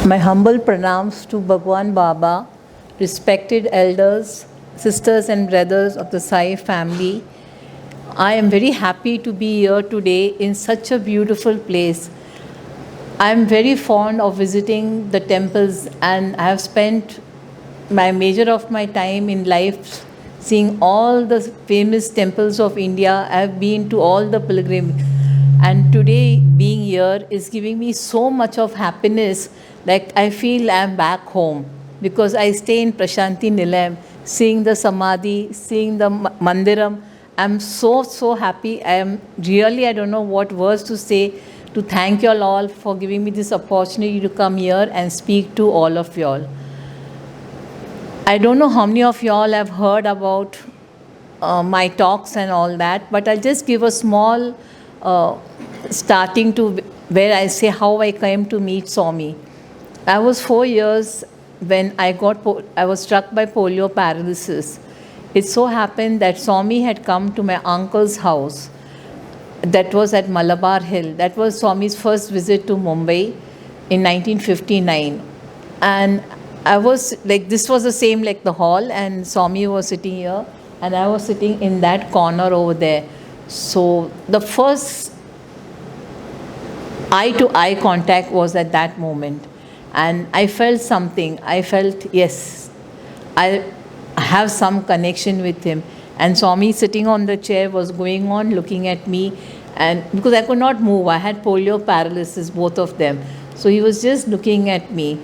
My humble pranams to Bhagwan Baba, respected elders, sisters and brothers of the Sai family. I am very happy to be here today in such a beautiful place. I am very fond of visiting the temples, and I have spent my major of my time in life seeing all the famous temples of India. I have been to all the pilgrimages, and today being here is giving me so much of happiness. Like I feel I am back home because I stay in Prashanti Nilayam, seeing the samadhi, seeing the mandiram. I'm so happy. I don't know what words to say to thank you all for giving me this opportunity to come here and speak to all of you all. I don't know how many of you all have heard about my talks and all that, but I'll just give a small starting to where I say how I came to meet Swami. I was 4 years when I was struck by polio paralysis. It so happened that Swami had come to my uncle's house that was at Malabar Hill. That was Swami's first visit to Mumbai in 1959. And I was like, this was the same like the hall, and Swami was sitting here and I was sitting in that corner over there. So the first eye-to-eye contact was at that moment. And I felt something. I felt, yes, I have some connection with him. And Swami sitting on the chair was going on looking at me, and because I could not move, I had polio paralysis, both of them. So he was just looking at me.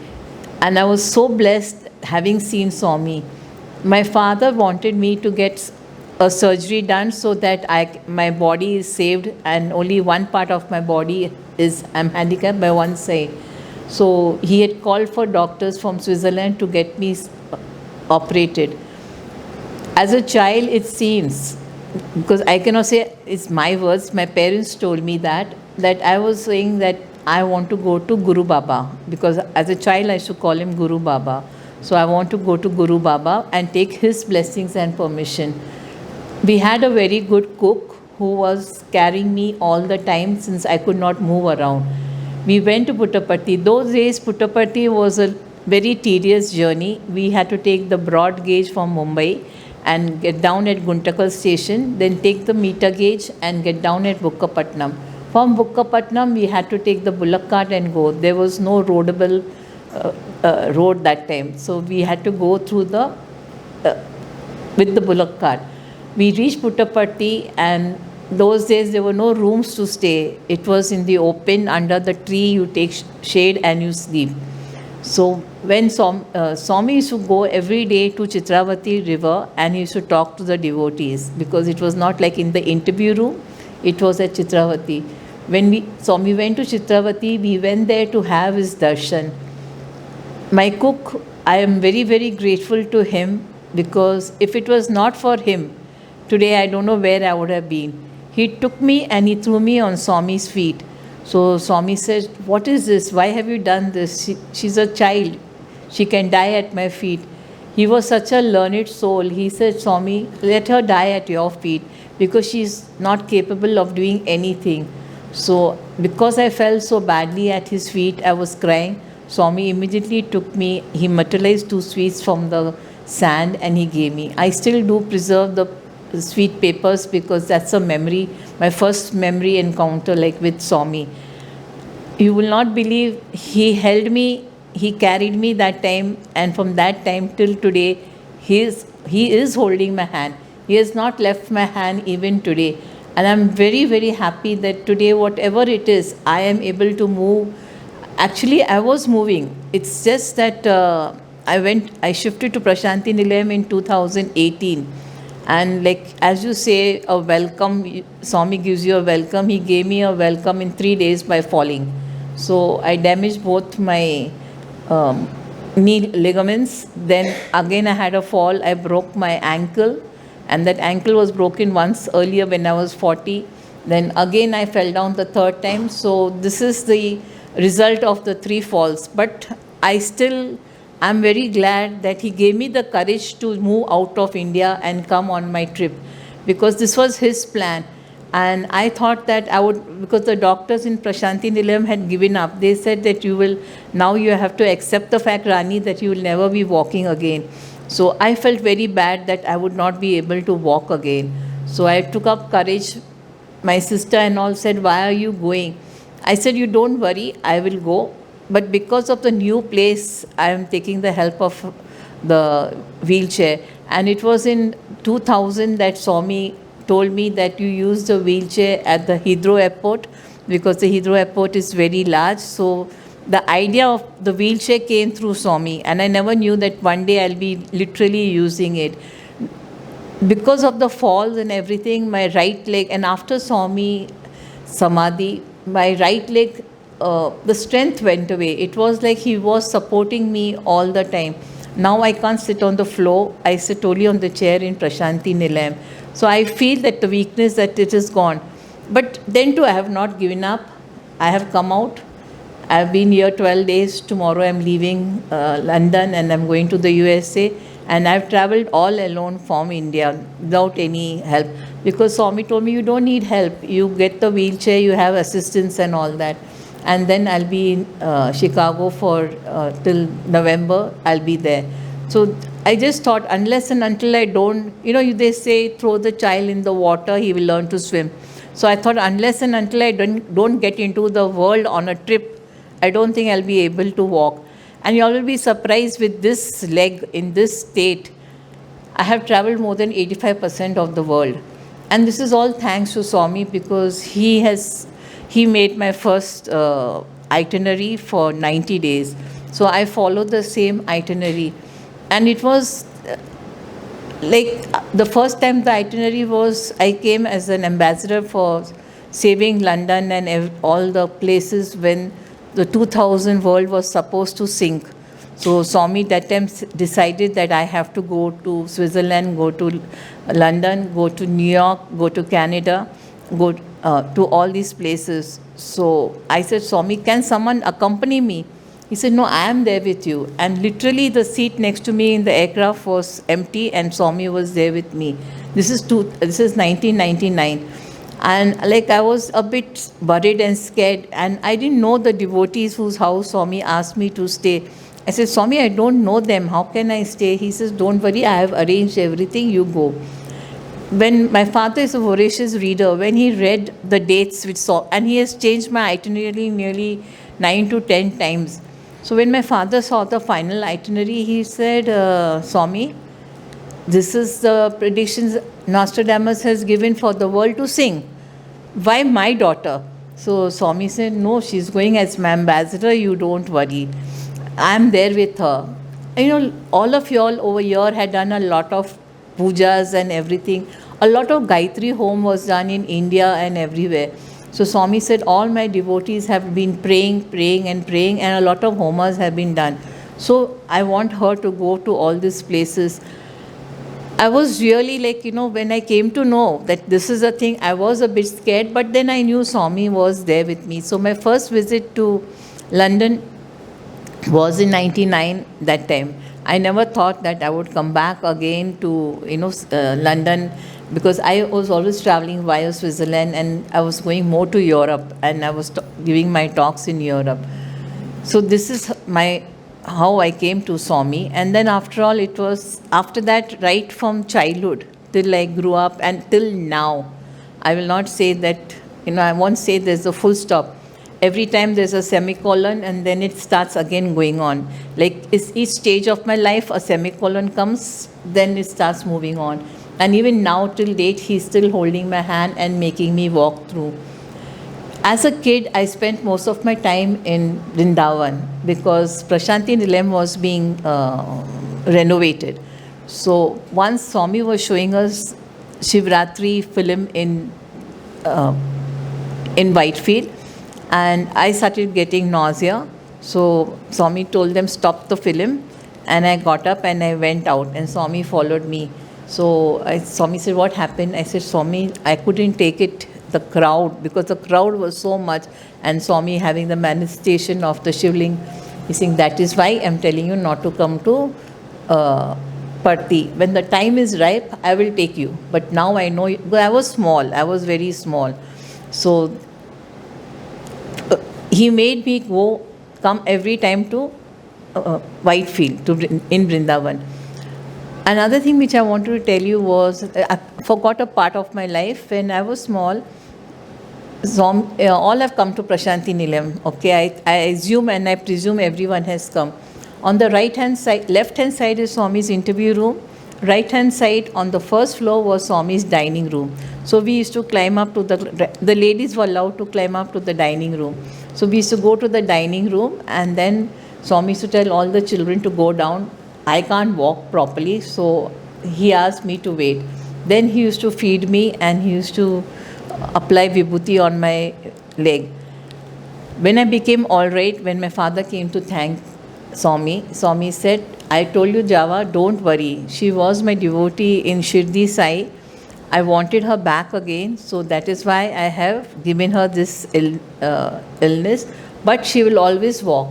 And I was so blessed having seen Swami. My father wanted me to get a surgery done so that my body is saved, and only one part of my body I'm handicapped by one side. So he had called for doctors from Switzerland to get me operated. As a child, it seems, because I cannot say it's my words, my parents told me that I was saying that I want to go to Guru Baba, because as a child I used to call him Guru Baba. So I want to go to Guru Baba and take his blessings and permission. We had a very good cook who was carrying me all the time since I could not move around. We went to Puttaparthi. Those days, Puttaparthi was a very tedious journey. We had to take the broad gauge from Mumbai and get down at Guntakal station, then take the meter gauge and get down at Bukkapatnam. From Bukkapatnam, we had to take the bullock cart and go. There was no roadable road that time. So we had to go through with the bullock cart. We reached Puttaparthi, and those days there were no rooms to stay. It was in the open, under the tree, you take shade and you sleep. So when Swami used to go every day to Chitravati river, and he used to talk to the devotees, because it was not like in the interview room, it was at Chitravati. When Swami went to Chitravati, we went there to have his darshan. My cook, I am very grateful to him, because if it was not for him, today I don't know where I would have been. He took me and he threw me on Swami's feet. So Swami said, "What is this? Why have you done this? She's a child. She can die at my feet." He was such a learned soul. He said, "Swami, let her die at your feet, because she's not capable of doing anything." So because I felt so badly at his feet, I was crying. Swami immediately took me. He materialized 2 sweets from the sand and he gave me. I still do preserve the sweet papers, because that's a memory, my first memory encounter like with Swami. You will not believe, he held me, he carried me that time, and from that time till today, he is holding my hand. He has not left my hand even today. And I'm very happy that today, whatever it is, I am able to move. Actually, I was moving. It's just that I shifted to Prashanti Nilayam in 2018. And like, as you say, a welcome, Swami gives you a welcome. He gave me a welcome in 3 days by falling. So I damaged both my knee ligaments. Then again I had a fall. I broke my ankle, and that ankle was broken once earlier when I was 40. Then again I fell down the 3rd time. So this is the result of the 3 falls. But I'm very glad that he gave me the courage to move out of India and come on my trip, because this was his plan. And I thought that I would, because the doctors in Prashanti Nilayam had given up. They said that now you have to accept the fact, Rani, that you will never be walking again. So I felt very bad that I would not be able to walk again. So I took up courage. My sister and all said, why are you going? I said, you don't worry, I will go. But because of the new place, I am taking the help of the wheelchair. And it was in 2000 that Swami told me that you use the wheelchair at the Heathrow airport, because the Heathrow airport is very large. So the idea of the wheelchair came through Swami, and I never knew that one day I'll be literally using it. Because of the falls and everything, my right leg, and after Swami Samadhi, my right leg, the strength went away. It was like he was supporting me all the time. Now I can't sit on the floor. I sit only on the chair in Prashanti Nilayam. So I feel that the weakness, that it is gone. But then too, I have not given up. I have come out. I have been here 12 days. Tomorrow I am leaving London and I am going to the USA. And I have travelled all alone from India without any help. Because Swami told me, you don't need help. You get the wheelchair, you have assistance and all that. And then I'll be in Chicago for till November, I'll be there. So I just thought, unless and until I don't, they say throw the child in the water, he will learn to swim. So I thought, unless and until I don't get into the world on a trip, I don't think I'll be able to walk. And you all will be surprised, with this leg in this state, I have traveled more than 85% of the world. And this is all thanks to Swami, because he made my first itinerary for 90 days. So I followed the same itinerary. And it was like the first time the itinerary was, I came as an ambassador for saving London and all the places when the 2000 world was supposed to sink. So Swami that time decided that I have to go to Switzerland, go to London, go to New York, go to Canada, go to all these places. So I said, Swami, can someone accompany me? He said, no, I am there with you. And literally the seat next to me in the aircraft was empty and Swami was there with me. This is 1999. And like I was a bit worried and scared, and I didn't know the devotees whose house Swami asked me to stay. I said, Swami, I don't know them. How can I stay? He says, don't worry, I have arranged everything. You go. When my father is a voracious reader, when he read the dates and he has changed my itinerary nearly 9 to 10 times. So when my father saw the final itinerary, he said, Swami, this is the predictions Nostradamus has given for the world to sing. Why my daughter? So Swami said, no, she's going as my ambassador, you don't worry. I'm there with her. All of you all over here had done a lot of pujas and everything. A lot of Gayatri home was done in India and everywhere. So Swami said, all my devotees have been praying, and a lot of homas have been done. So I want her to go to all these places. I was really when I came to know that this is a thing, I was a bit scared, but then I knew Swami was there with me. So my first visit to London was in 99 that time. I never thought that I would come back again to, London, because I was always traveling via Switzerland and I was going more to Europe and I was giving my talks in Europe. So this is how I came to Swami. And then after all, it was after that, right from childhood till I grew up and till now. I will not say that, I won't say there's a full stop. Every time there's a semicolon and then it starts again going on. Like each stage of my life, a semicolon comes, then it starts moving on. And even now till date, he's still holding my hand and making me walk through. As a kid, I spent most of my time in Vrindavan because Prashanti Nilayam was being renovated. So once Swami was showing us Shivratri film in Whitefield, and I started getting nausea. So Swami told them, stop the film. And I got up and I went out and Swami followed me. So Swami said, what happened? I said, Swami, I couldn't take it, the crowd, because the crowd was so much. And Swami having the manifestation of the Shivling, he's saying, that is why I'm telling you not to come to Parthi, when the time is ripe, I will take you. But now I know, but I was small, I was very small. So he made me come every time to Whitefield, in Vrindavan. Another thing which I wanted to tell you was, I forgot a part of my life. When I was small, all have come to Prashanti Nilayam. Okay, I assume and I presume everyone has come. On the right hand side, left hand side is Swami's interview room. Right hand side on the first floor was Swami's dining room. So we used to climb up to the ladies were allowed to climb up to the dining room. So we used to go to the dining room, and then Swami used to tell all the children to go down. I can't walk properly, so he asked me to wait. Then he used to feed me, and he used to apply vibhuti on my leg. When I became all right, when my father came to thank Swami, Swami said, I told you, Java, don't worry. She was my devotee in Shirdi Sai. I wanted her back again, so that is why I have given her this illness, but she will always walk.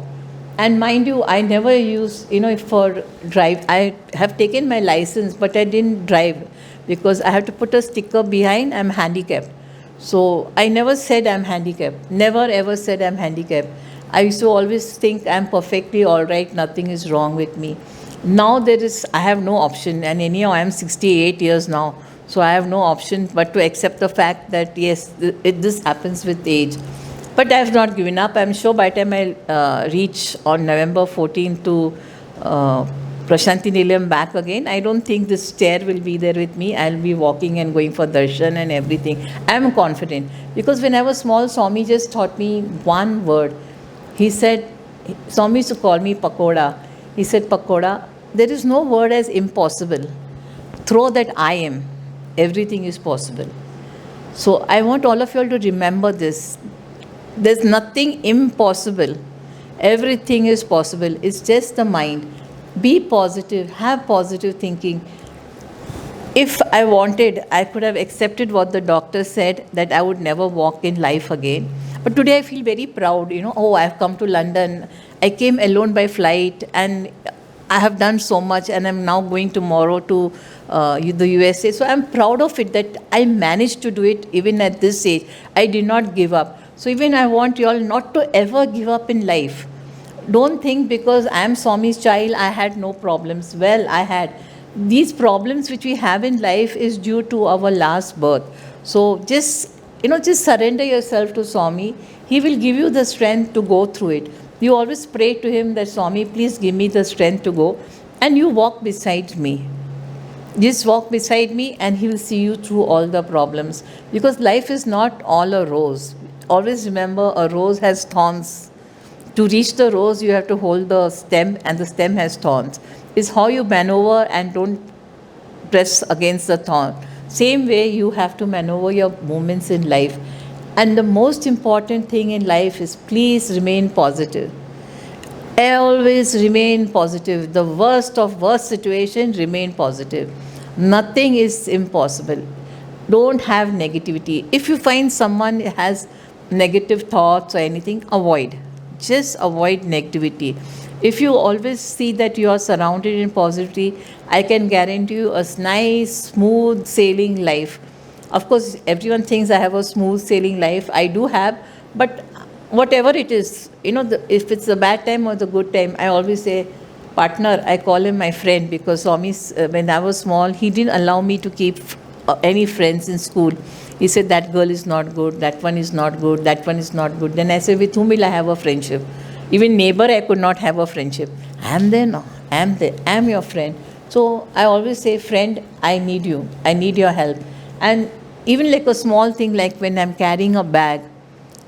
And mind you, I never use, for drive. I have taken my license, but I didn't drive because I have to put a sticker behind, I'm handicapped. So I never said I'm handicapped. Never ever said I'm handicapped. I used to always think I'm perfectly all right, nothing is wrong with me. Now I have no option, and anyhow I am 68 years now, so I have no option but to accept the fact that yes, this happens with age. But I have not given up. I'm sure by the time I reach on November 14 to Prashanti Nilayam back again, I don't think this chair will be there with me. I'll be walking and going for darshan and everything. I'm confident. Because when I was small, Swami just taught me one word. He said, Swami used to call me Pakoda. He said, Pakoda, there is no word as impossible. Through that I am, everything is possible. So I want all of you all to remember this. There's nothing impossible. Everything is possible. It's just the mind. Be positive. Have positive thinking. If I wanted, I could have accepted what the doctor said, that I would never walk in life again. But today I feel very proud. I've come to London. I came alone by flight, and I have done so much, and I'm now going tomorrow to the USA. So I'm proud of it that I managed to do it even at this age. I did not give up. So even I want you all not to ever give up in life. Don't think because I am Swami's child, I had no problems. Well, I had. These problems which we have in life is due to our last birth. So just surrender yourself to Swami. He will give you the strength to go through it. You always pray to him that, Swami, please give me the strength to go. And you walk beside me. Just walk beside me, and he will see you through all the problems. Because life is not all a rose. Always remember, a rose has thorns. To reach the rose, you have to hold the stem, and the stem has thorns. It's how you maneuver and don't press against the thorn. Same way, you have to maneuver your movements in life. And the most important thing in life is please remain positive. Always remain positive. The worst of worst situation, remain positive. Nothing is impossible. Don't have negativity. If you find someone has negative thoughts or anything, avoid. Just avoid negativity. If you always see that you are surrounded in positivity, I can guarantee you a nice, smooth sailing life. Of course, everyone thinks I have a smooth sailing life. I do have, but whatever it is, if it's the bad time or the good time, I always say, partner, I call him my friend, because Swami, when I was small, he didn't allow me to keep any friends in school. He said, that girl is not good, that one is not good, that one is not good. Then I said, with whom will I have a friendship? Even neighbor, I could not have a friendship. I am there now. I am there. I am your friend. So I always say, friend, I need you. I need your help. And even like a small thing, like when I'm carrying a bag,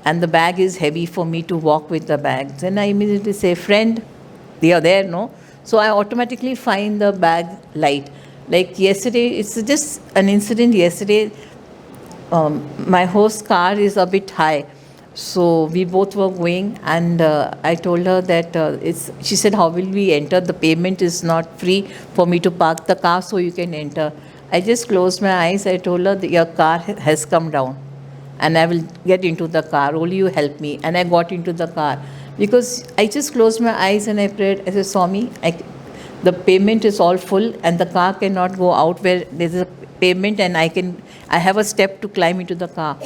and the bag is heavy for me to walk with the bag, then I immediately say, friend, they are there, no? So I automatically find the bag light. Like yesterday, it's just an incident yesterday. My host's car is a bit high. So we both were going, and I told her that she said, how will we enter? The payment is not free for me to park the car, so you can enter. I just closed my eyes. I told her that your car has come down, and I will get into the car. Only you help me. And I got into the car. Because I just closed my eyes and I prayed. I said, Swami, The pavement is all full and the car cannot go out where there's a pavement, and I have a step to climb into the car.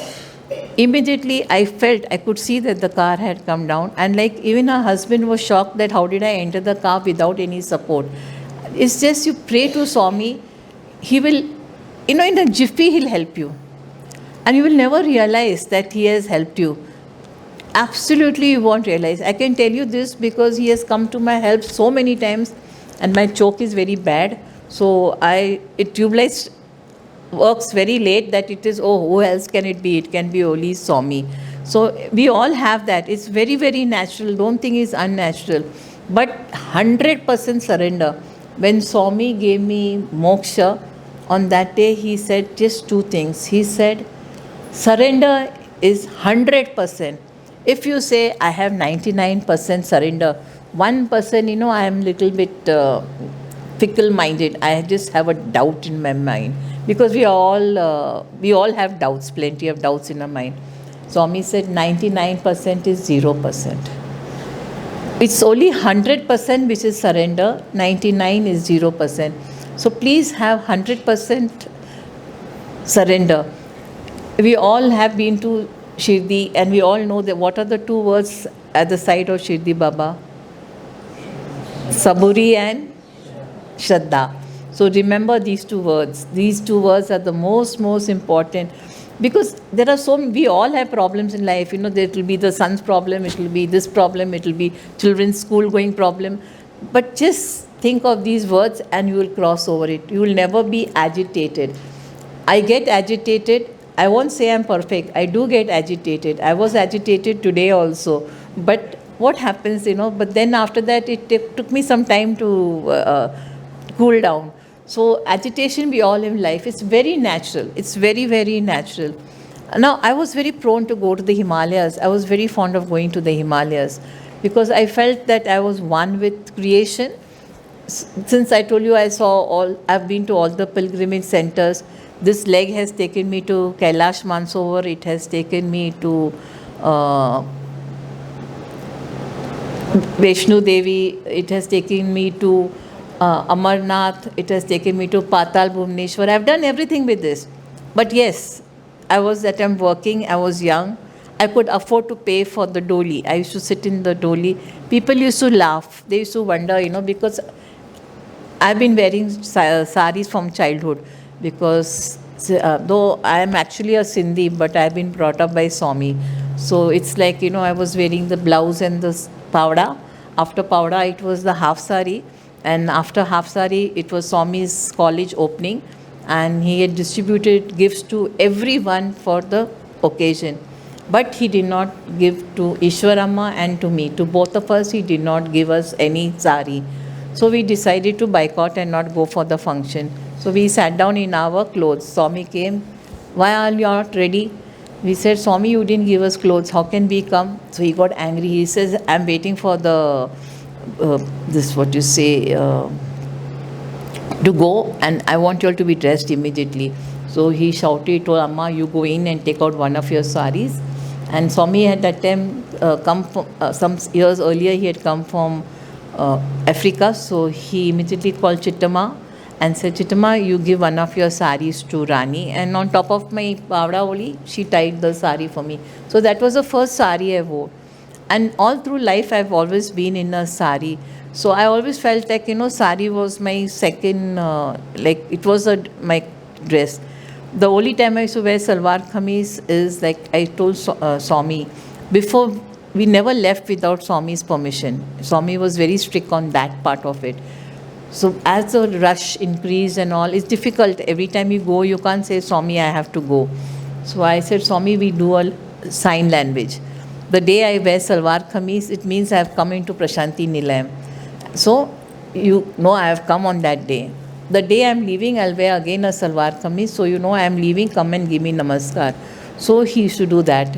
Immediately I could see that the car had come down, and like even her husband was shocked that how did I enter the car without any support. It's just you pray to Swami, he will, in a jiffy he'll help you. And you will never realize that he has helped you. Absolutely you won't realize. I can tell you this because he has come to my help so many times, and my choke is very bad. So tubelight works very late, that it is, who else can it be? It can be only Swami. So we all have that. It's very, very natural. Don't think it's unnatural. But 100% surrender. When Swami gave me moksha, on that day he said just two things. He said, surrender is 100%. If you say, I have 99% surrender, 1%, I am little bit fickle-minded. I just have a doubt in my mind. Because we all have doubts, plenty of doubts in our mind. Swami said 99% is 0%. It's only 100% which is surrender, 99 is 0%. So please have 100% surrender. We all have been to Shirdi, and we all know that what are the two words at the side of Shirdi Baba? Saburi and Shraddha. So remember these two words. These two words are the most important, because there are we all have problems in life. There will be the son's problem, it will be this problem, it will be children's school going problem. But just think of these words and you will cross over it. You will never be agitated. I get agitated. I won't say I'm perfect. I do get agitated. I was agitated today also. But what happens, but then after that it took me some time to cool down. So agitation we all in life, it's very natural. It's very, very natural. Now, I was very prone to go to the Himalayas. I was very fond of going to the Himalayas because I felt that I was one with creation. Since I told you I've been to all the pilgrimage centers. This leg has taken me to Kailash Mansarovar. It has taken me to Vaishnu Devi. It has taken me to Amarnath, it has taken me to Patal Bhubaneswar. I've done everything with this. But yes, I was that time working, I was young. I could afford to pay for the dolly. I used to sit in the dolly. People used to laugh. They used to wonder, because I've been wearing saris from childhood. Because though I am actually a Sindhi, but I've been brought up by Swami. So it's like, I was wearing the blouse and the pavda. After pavda, it was the half sari. And after half sari, it was Swami's college opening, and he had distributed gifts to everyone for the occasion. But he did not give to Ishwaramma and to me. To both of us, he did not give us any sari. So we decided to boycott and not go for the function. So we sat down in our clothes. Swami came, why are you not ready? We said, Swami, you didn't give us clothes. How can we come? So he got angry. He says, I'm waiting for the to go, and I want you all to be dressed immediately. So he shouted, told Amma, you go in and take out one of your saris. And Swami had that time come from, some years earlier, he had come from Africa. So he immediately called Chittama and said, Chittama, you give one of your saris to Rani. And on top of my pavda only, she tied the sari for me. So that was the first sari I wore. And all through life, I've always been in a sari. So I always felt like, sari was my second, it was my dress. The only time I used to wear salwar kameez is like I told Swami, before we never left without Swami's permission. Swami was very strict on that part of it. So as the rush increased and all, it's difficult. Every time you go, you can't say, Swami, I have to go. So I said, Swami, we do a sign language. The day I wear salwar kameez, it means I have come into Prashanti Nilayam. So, I have come on that day. The day I am leaving, I'll wear again a salwar kameez. So, I am leaving, come and give me namaskar. So, he used to do that.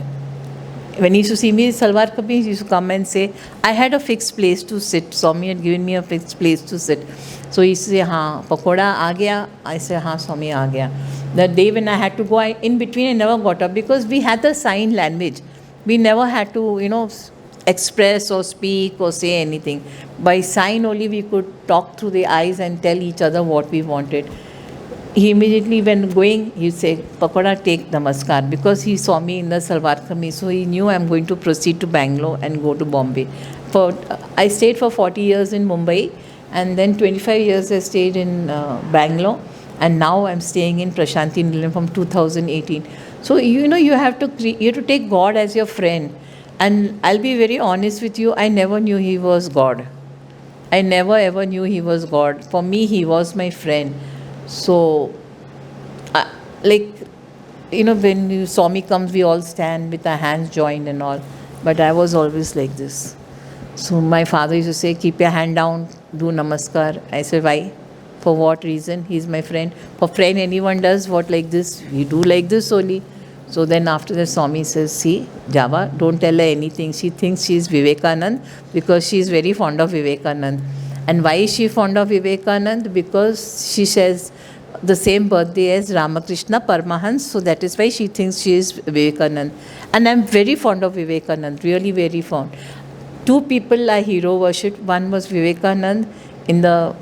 When he used to see me salwar kameez, he used to come and say, I had a fixed place to sit. Swami had given me a fixed place to sit. So, he used to say, haan, pakoda aa gaya? I say, haan, Swami aa gaya. The day when I had to go, in between I never got up because we had the sign language. We never had to, express or speak or say anything. By sign only we could talk through the eyes and tell each other what we wanted. He immediately, when going, he'd say, Pakoda, take namaskar, because he saw me in the salwar kameez, so he knew I'm going to proceed to Bangalore and go to Bombay. I stayed for 40 years in Mumbai, and then 25 years I stayed in Bangalore, and now I'm staying in Prashanti Nilayam from 2018. So, you have to take God as your friend. And I'll be very honest with you, I never knew he was God. I never ever knew he was God. For me, he was my friend. So, like, when Swami comes, we all stand with our hands joined and all. But I was always like this. So my father used to say, keep your hand down, do namaskar. I said, why? For what reason? He's my friend. For friend, anyone does what like this? We do like this only. So then after that, Swami says, see, Java, don't tell her anything. She thinks she's Vivekanand because she's very fond of Vivekanand. And why is she fond of Vivekanand? Because she says the same birthday as Ramakrishna Paramahansa, so that is why she thinks she is Vivekanand. And I'm very fond of Vivekanand, really very fond. Two people I hero worshipped. One was Vivekanand in the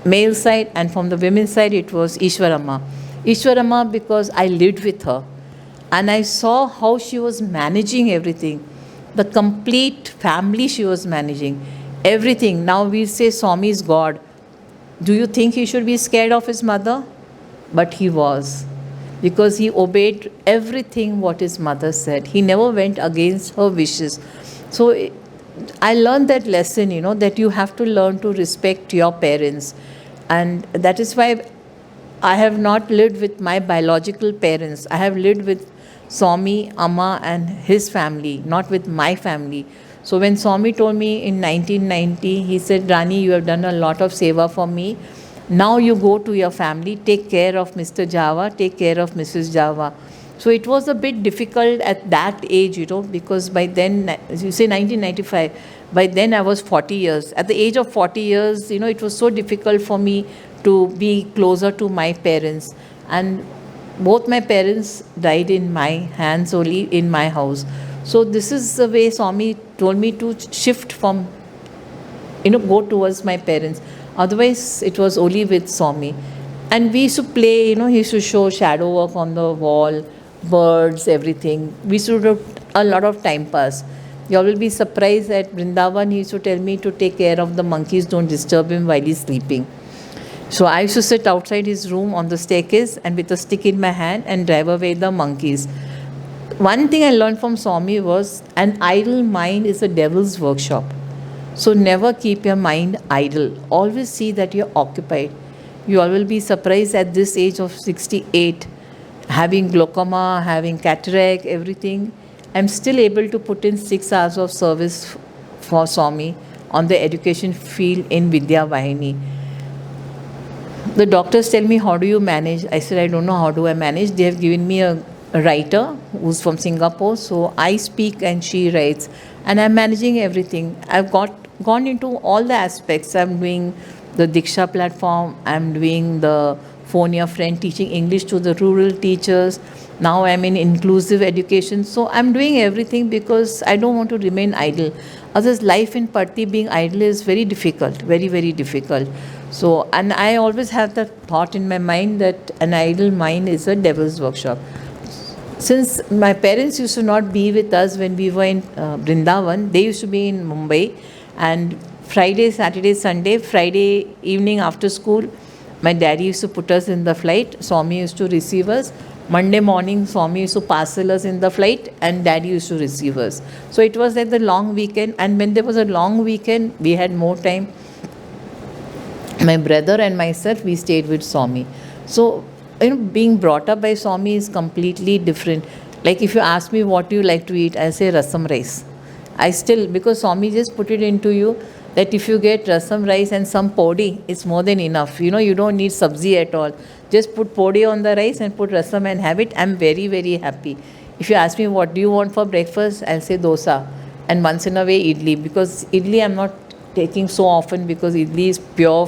male side, and from the women's side it was Ishwaramma. Ishwaramma because I lived with her and I saw how she was managing everything. The complete family she was managing. Everything. Now we say Swami is God. Do you think he should be scared of his mother? But he was. Because he obeyed everything what his mother said. He never went against her wishes. So I learned that lesson, that you have to learn to respect your parents. And that is why I have not lived with my biological parents. I have lived with Swami, Amma and his family, not with my family. So when Swami told me in 1990, he said, Rani, you have done a lot of seva for me. Now you go to your family, take care of Mr. Java, take care of Mrs. Java. So it was a bit difficult at that age, because by then, as you say 1995, by then I was 40 years. At the age of 40 years, it was so difficult for me to be closer to my parents. And both my parents died in my hands only, in my house. So this is the way Swami told me to shift from, go towards my parents. Otherwise, it was only with Swami. And we used to play, he used to show shadow work on the wall, birds, everything. We used to do a lot of time pass. You all will be surprised at Vrindavan, he used to tell me to take care of the monkeys, don't disturb him while he's sleeping. So I used to sit outside his room on the staircase and with a stick in my hand and drive away the monkeys. One thing I learned from Swami was an idle mind is a devil's workshop. So never keep your mind idle. Always see that you're occupied. You all will be surprised at this age of 68, having glaucoma, having cataract, everything. I'm still able to put in 6 hours of service for Swami on the education field in Vidya Vahini. The doctors tell me, how do you manage? I said, I don't know how do I manage. They have given me a writer who's from Singapore. So I speak and she writes. And I'm managing everything. I've gone into all the aspects. I'm doing the Diksha platform. I'm doing the Phone Your Friend, teaching English to the rural teachers. Now I'm in inclusive education. So I'm doing everything because I don't want to remain idle. Otherwise, life in Parthi being idle is very difficult, very, very difficult. So, and I always have that thought in my mind that an idle mind is a devil's workshop. Since my parents used to not be with us when we were in Vrindavan, they used to be in Mumbai, and Friday, Saturday, Sunday, Friday evening after school, my daddy used to put us in the flight, Swami used to receive us. Monday morning, Swami used to parcel us in the flight and daddy used to receive us. So it was like the long weekend, and when there was a long weekend, we had more time. My brother and myself, we stayed with Swami. So, being brought up by Swami is completely different. Like if you ask me what do you like to eat, I say rasam rice. I still, because Swami just put it into you that if you get rasam rice and some podi, it's more than enough. You don't need sabzi at all. Just put podi on the rice and put rasam and have it. I'm very, very happy. If you ask me what do you want for breakfast, I'll say dosa. And once in a way idli, because idli I'm not taking so often because idli is pure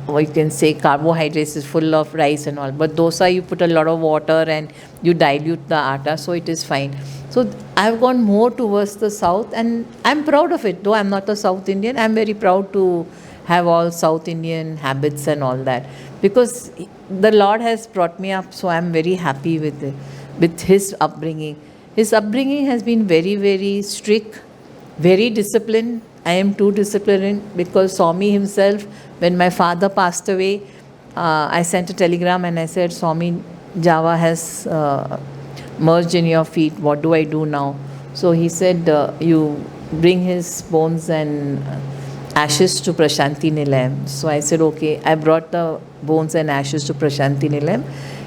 or you can say carbohydrates is full of rice and all. But dosa, you put a lot of water and you dilute the atta, so it is fine. So I've gone more towards the south, and I'm proud of it. Though I'm not a South Indian, I'm very proud to have all South Indian habits and all that, because the Lord has brought me up. So I'm very happy with it, with His upbringing. His upbringing has been very, very strict, very disciplined. I am too disciplined, because Swami himself, when my father passed away, I sent a telegram and I said, Swami Java has merged in your feet. What do I do now? So he said, you bring his bones and ashes to Prashanti Nilayam. So I said, okay. I brought the bones and ashes to Prashanti Nilayam.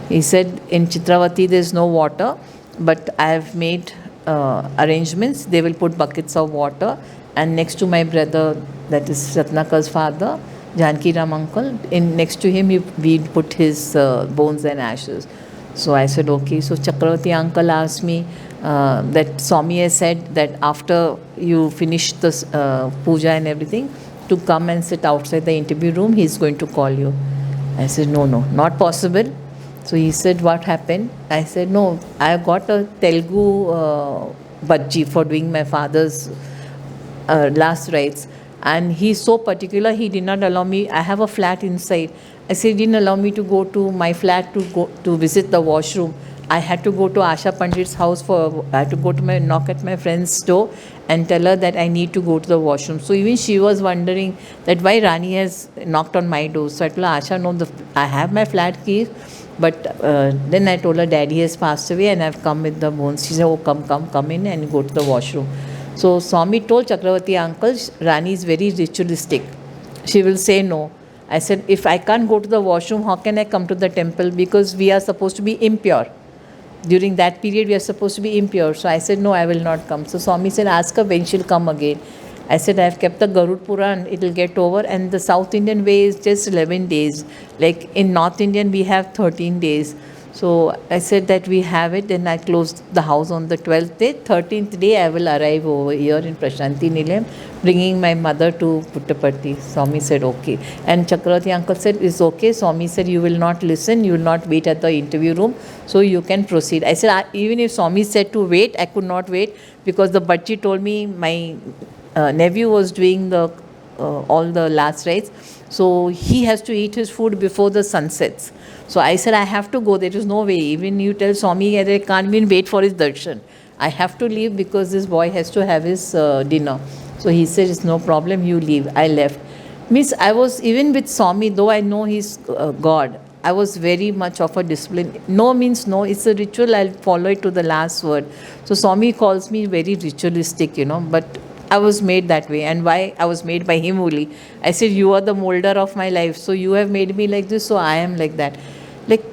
He said, in Chitravati there is no water, but I have made arrangements. They will put buckets of water, and next to my brother, that is Ratnakar's father, Janki Ram uncle, next to him we put his bones and ashes. So I said, okay. So Chakravati uncle asked me that Swami has said that after you finish this puja and everything, to come and sit outside the interview room, he is going to call you. I said, no, not possible. So he said, what happened? I said, no, I got a Telugu bhaji for doing my father's last rites. And he's so particular, he did not allow me. I have a flat inside. I said, he didn't allow me to go to my flat to visit the washroom. I had to go to Asha Pandit's house I had to go to knock at my friend's door and tell her that I need to go to the washroom. So even she was wondering that why Rani has knocked on my door. So I told her, Asha, no, I have my flat keys. But then I told her, Daddy has passed away and I've come with the bones. She said, oh, come in and go to the washroom. So Swami told Chakravati uncle, Rani is very ritualistic. She will say no. I said, if I can't go to the washroom, how can I come to the temple? Because we are supposed to be impure. During that period, we are supposed to be impure. So I said, no, I will not come. So Swami said, ask her when she'll come again. I said, I have kept the Garud Puran, it will get over. And the South Indian way is just 11 days. Like in North Indian, we have 13 days. So I said that we have it, and I closed the house on the 12th day. 13th day, I will arrive over here in Prashanti Nilayam, bringing my mother to Puttaparthi. Swami said, okay. And Chakravarti uncle said, it's okay. Swami said, you will not listen, you will not wait at the interview room, so you can proceed. I said, even if Swami said to wait, I could not wait, because the Bhaji told me my nephew was doing all the last rites. So he has to eat his food before the sun sets. So I said, I have to go. There is no way. Even you tell Swami, I can't even wait for his darshan. I have to leave because this boy has to have his dinner. So he said, it's no problem, you leave. I left. Means I was, even with Swami, though I know he's God, I was very much of a discipline. No means no. It's a ritual. I'll follow it to the last word. So Swami calls me very ritualistic, but I was made that way. And why? I was made by him only. I said, you are the molder of my life. So you have made me like this, so I am like that. Like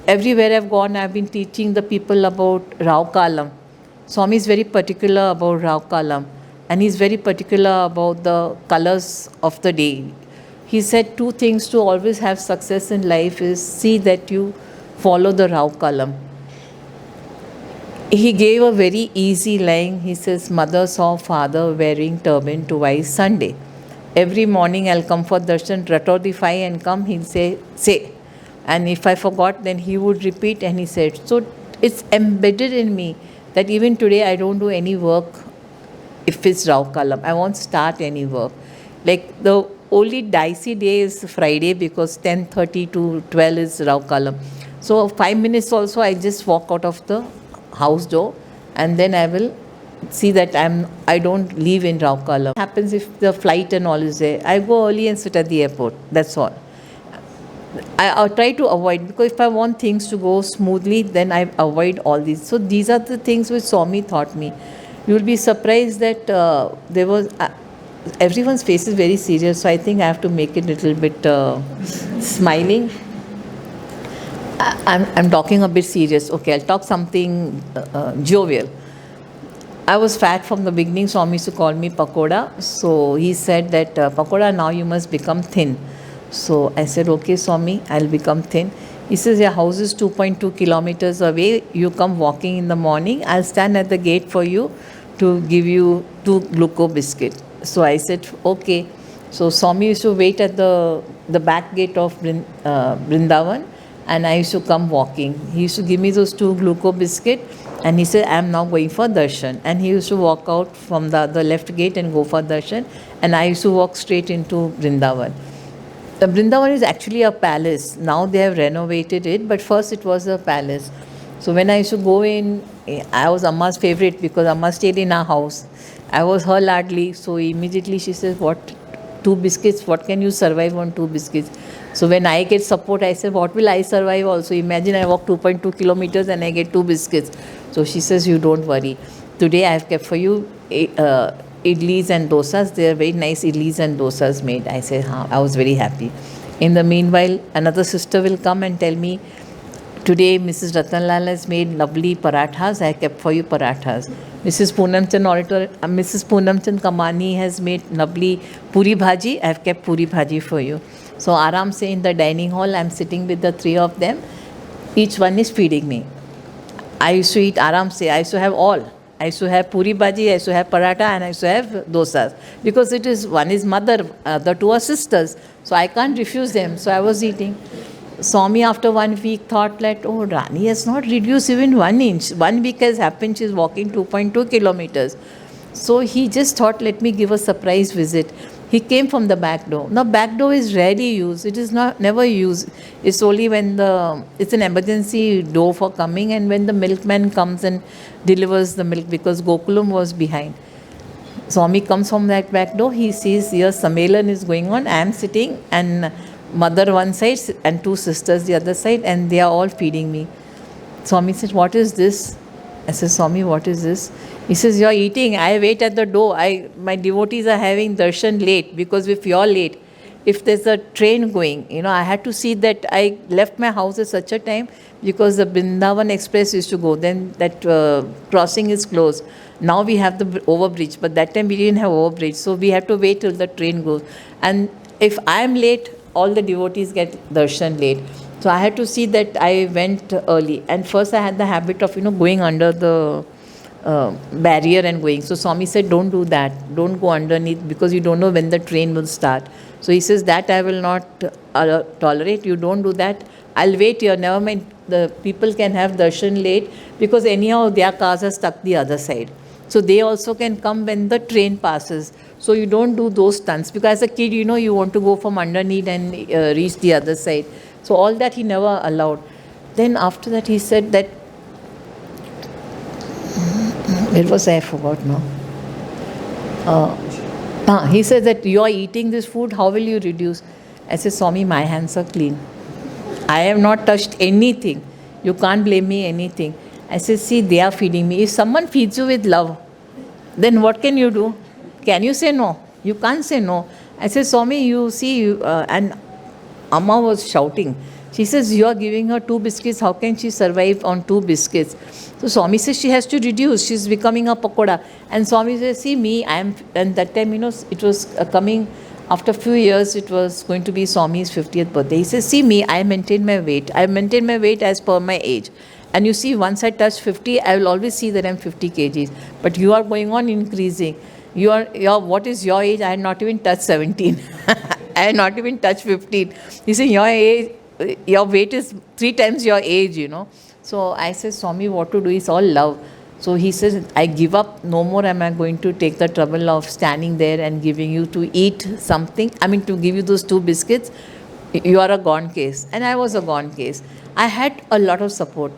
everywhere I've gone, I've been teaching the people about Rao Kalam. Swami is very particular about Rao Kalam. And he's very particular about the colors of the day. He said 2 things to always have success in life is see that you follow the Rao Kalam. He gave a very easy line. He says, mother saw father wearing turban twice Sunday. Every morning I'll come for darshan, ratorify and come, he'll say. And if I forgot, then he would repeat, and he said. So it's embedded in me that even today I don't do any work if it's Rao Kalam. I won't start any work. Like the only dicey day is Friday, because 10:30 to 12 is Rao Kalam. So 5 minutes also I just walk out of the house door, and then I will see that I don't leave in Rao Kalam. What happens if the flight and all is there? I go early and sit at the airport. That's all. I try to avoid, because if I want things to go smoothly, then I avoid all these. So these are the things which Swami taught me. You will be surprised that there was everyone's face is very serious. So I think I have to make it a little bit smiling. I'm talking a bit serious. Okay, I'll talk something jovial. I was fat from the beginning. Swami used to call me Pakoda. So he said that, Pakoda, now you must become thin. So I said, okay, Swami, I'll become thin. He says, your house is 2.2 kilometers away. You come walking in the morning. I'll stand at the gate for you to give you 2 glucose biscuits. So I said, okay. So Swami used to wait at the back gate of Vrindavan, and I used to come walking. He used to give me those 2 glucose biscuit, and he said, I am now going for darshan. And he used to walk out from the left gate and go for darshan, and I used to walk straight into Vrindavan. The Vrindavan is actually a palace. Now they have renovated it, but first it was a palace. So when I used to go in, I was Amma's favorite because Amma stayed in our house. I was her ladly, so immediately she says, what, 2 biscuits, what can you survive on 2 biscuits? So when I get support, I said, what will I survive also? Imagine I walk 2.2 kilometers and I get 2 biscuits. So she says, you don't worry. Today I have kept for you idlis and dosas. They are very nice idlis and dosas made. I said, I was very happy. In the meanwhile, another sister will come and tell me, today Mrs. Ratanlal has made lovely parathas. I kept for you parathas. Mrs. Poonamchand Kamani has made lovely puri bhaji. I have kept puri bhaji for you. So Aram se in the dining hall, I am sitting with the 3 of them. Each one is feeding me. I used to eat Aram se. I used to have all. I used to have puri bhaji, I used to have paratha, and I used to have dosas. Because it is, one is mother, the 2 are sisters. So I can't refuse them. So I was eating. Swami after 1 week thought that, oh, Rani has not reduced even 1 inch. 1 week has happened, she's walking 2.2 kilometers. So he just thought, let me give a surprise visit. He came from the back door. Now back door is rarely used. It is never used. It's only when it's an emergency door for coming, and when the milkman comes and delivers the milk, because Gokulam was behind. Swami comes from that back door. He sees here Sammelan is going on. I am sitting, and mother one side and 2 sisters the other side, and they are all feeding me. Swami said, what is this? I said, Swami, what is this? He says, you're eating. I wait at the door. My devotees are having darshan late, because if you're late, if there's a train going, I had to see that I left my house at such a time, because the Vrindavan Express used to go. Then that crossing is closed. Now we have the overbridge, but that time we didn't have overbridge. So we have to wait till the train goes. And if I am late, all the devotees get darshan late. So I had to see that I went early. And first I had the habit of, going under the barrier and going. So Swami said, don't do that. Don't go underneath, because you don't know when the train will start. So he says, that I will not tolerate. You don't do that. I'll wait here. Never mind. The people can have darshan late, because anyhow their cars are stuck the other side. So they also can come when the train passes. So you don't do those stunts, because as a kid, you want to go from underneath and reach the other side. So all that he never allowed. Then after that he said that, where was I forgot now. He said that you are eating this food, how will you reduce? I said, Swami, my hands are clean. I have not touched anything. You can't blame me anything. I said, see, they are feeding me. If someone feeds you with love, then what can you do? Can you say no? You can't say no. I said, Swami, you see, and Amma was shouting. She says, you are giving her 2 biscuits. How can she survive on 2 biscuits? So Swami says she has to reduce. She's becoming a pakoda. And Swami says, see me, and that time, it was coming, after a few years, it was going to be Swami's 50th birthday. He says, see me, I maintain my weight. I maintain my weight as per my age. And you see, once I touch 50, I will always see that I'm 50 kgs. But you are going on increasing. What is your age? I had not even touched 17. I had not even touched 15. He said, your age, your weight is 3 times your age, So I said, Swami, what to do? It's all love. So he says, I give up. No more am I going to take the trouble of standing there and giving you to eat something. To give you those 2 biscuits. You are a gone case. And I was a gone case. I had a lot of support.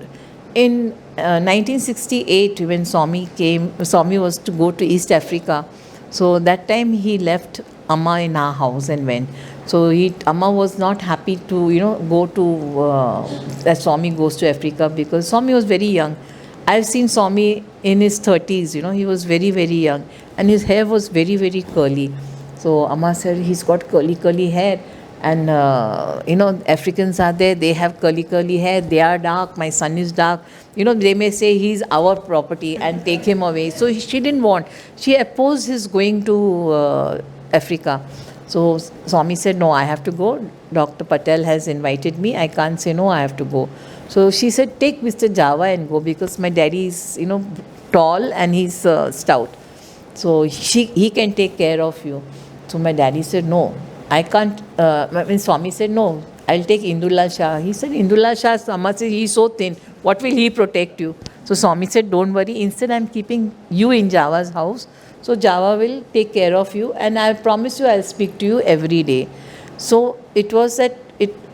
In 1968, when Swami came, Swami was to go to East Africa. So that time he left Amma in our house and went. So Amma was not happy to, go to, that Swami goes to Africa, because Swami was very young. I've seen Swami in his 30s, he was very, very young. And his hair was very, very curly. So Amma said, he's got curly hair. And, Africans are there, they have curly hair, they are dark, my son is dark. They may say he's our property and take him away. So she didn't want. She opposed his going to Africa. So Swami said, no, I have to go. Dr. Patel has invited me. I can't say no, I have to go. So she said, take Mr. Java and go, because my daddy is, tall and he's stout. So he can take care of you. So my daddy said, no, I can't. When Swami said, no, I'll take Indulal Shah. He said, Indulal Shah's Amma says he's so thin. What will he protect you? So Swami said, don't worry. Instead, I'm keeping you in Java's house. So Java will take care of you. And I promise you, I'll speak to you every day. So it was that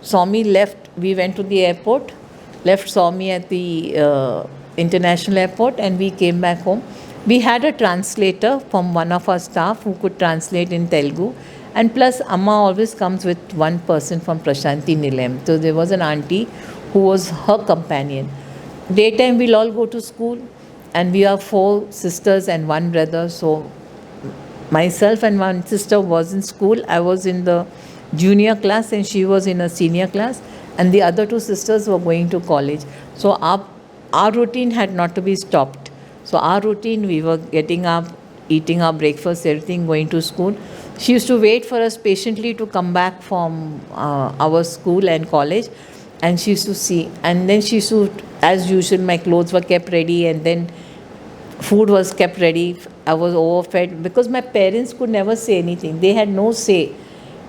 Swami left. We went to the airport, left Swami at the international airport, and we came back home. We had a translator from one of our staff who could translate in Telugu. And plus, Amma always comes with one person from Prashanti Nilayam. So there was an auntie who was her companion. Daytime, we'll all go to school, and we are 4 sisters and 1 brother. So myself and one sister was in school. I was in the junior class and she was in a senior class, and the other 2 sisters were going to college. So our routine had not to be stopped. So our routine, we were getting up, eating our breakfast, everything, going to school. She used to wait for us patiently to come back from our school and college, and she used to see. And then she used to, as usual, my clothes were kept ready, and then food was kept ready. I was overfed because my parents could never say anything. They had no say.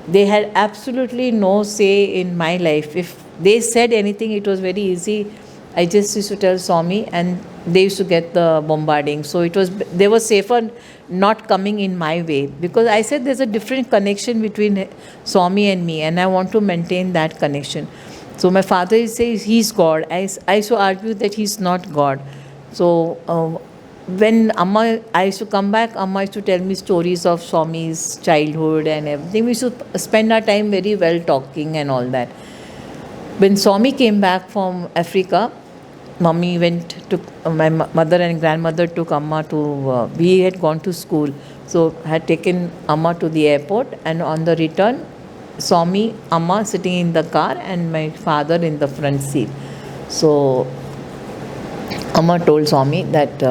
They had absolutely no say in my life. If they said anything, it was very easy. I just used to tell Swami, and they used to get the bombarding. So they were safer not coming in my way, because I said there's a different connection between Swami and me, and I want to maintain that connection. So my father says he's God. I used to argue that he's not God. So when I used to come back, Amma used to tell me stories of Swami's childhood and everything. We used to spend our time very well talking and all that. When Swami came back from Africa, Mummy my mother and grandmother took Amma to, we had gone to school. So had taken Amma to the airport, and on the return, Swami, Amma sitting in the car and my father in the front seat. So Amma told Swami that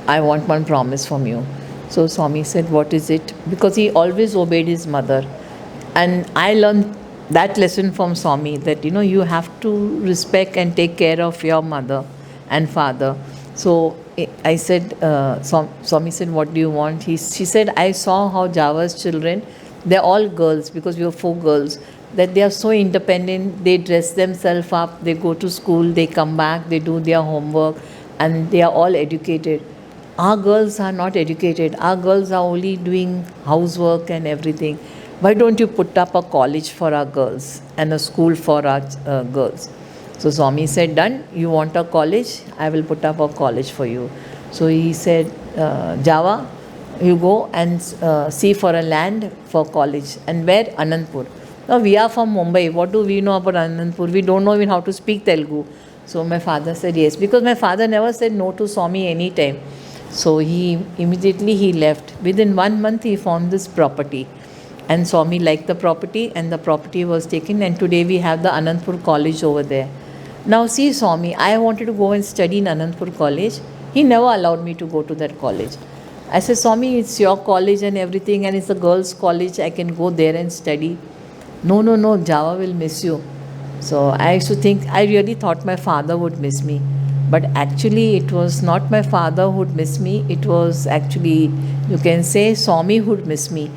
I want one promise from you. So Swami said, what is it? Because he always obeyed his mother. And I learned that lesson from Swami, that you have to respect and take care of your mother and father. So I said, Swami said, what do you want? She said, I saw how Java's children, they're all girls, because we were 4 girls, that they are so independent. They dress themselves up, they go to school, they come back, they do their homework, and they are all educated. Our girls are not educated. Our girls are only doing housework and everything. Why don't you put up a college for our girls and a school for our girls? So Swami said, done. You want a college? I will put up a college for you. So he said, Java, you go and see for a land for college. And where? Anandpur. Now we are from Mumbai. What do we know about Anandpur? We don't know even how to speak Telugu. So my father said yes, because my father never said no to Swami any time. So he immediately left. Within 1 month he found this property, and Swami liked the property, and the property was taken, and today we have the Anandpur College over there. Now see, Swami, I wanted to go and study in Anandpur College. He never allowed me to go to that college. I said, Swami, it's your college and everything, and it's a girls' college. I can go there and study. No, Java will miss you. So I used to think, I really thought my father would miss me. But actually, it was not my father who would miss me. It was actually, you can say, Swami who would miss me.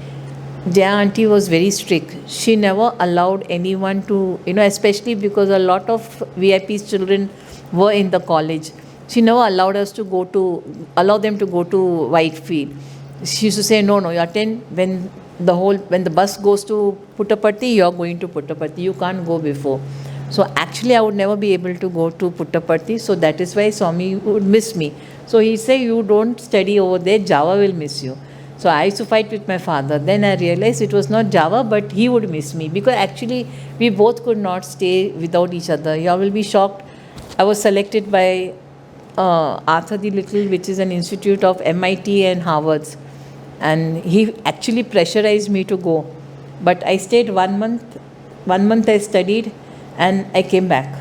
Jaya auntie was very strict. She never allowed anyone to, especially because a lot of VIP's children were in the college. She never allowed allow them to go to Whitefield. She used to say, no, you attend when the bus goes to Puttaparthi, you are going to Puttaparthi. You can't go before. So actually, I would never be able to go to Puttaparthi. So that is why Swami would miss me. So he said, you don't study over there, Java will miss you. So I used to fight with my father. Then I realized it was not Java, but he would miss me, because actually we both could not stay without each other. You all will be shocked. I was selected by Arthur the Little, which is an institute of MIT and Harvard's. And he actually pressurized me to go. But I stayed 1 month. 1 month I studied, and I came back.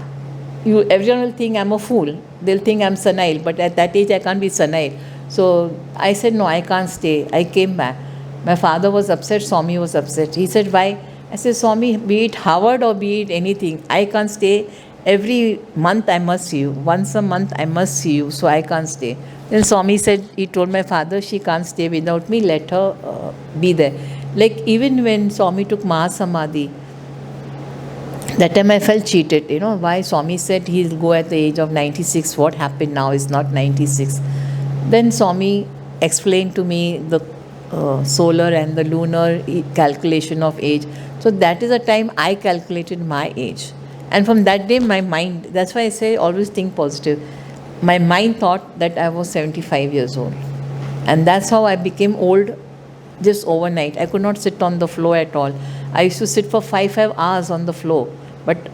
Everyone will think I'm a fool. They'll think I'm senile, but at that age I can't be senile. So I said, no, I can't stay. I came back. My father was upset, Swami was upset. He said, why? I said, Swami, be it Harvard or be it anything, I can't stay. Every month I must see you. Once a month I must see you, so I can't stay. Then Swami said, he told my father, she can't stay without me, let her be there. Like even when Swami took Mahasamadhi, that time I felt cheated. Why Swami said he'll go at the age of 96. What happened now is not 96. Then Swami explained to me the solar and the lunar calculation of age. So that is the time I calculated my age. And from that day, my mind, that's why I say always think positive. My mind thought that I was 75 years old. And that's how I became old just overnight. I could not sit on the floor at all. I used to sit for 5 hours on the floor. But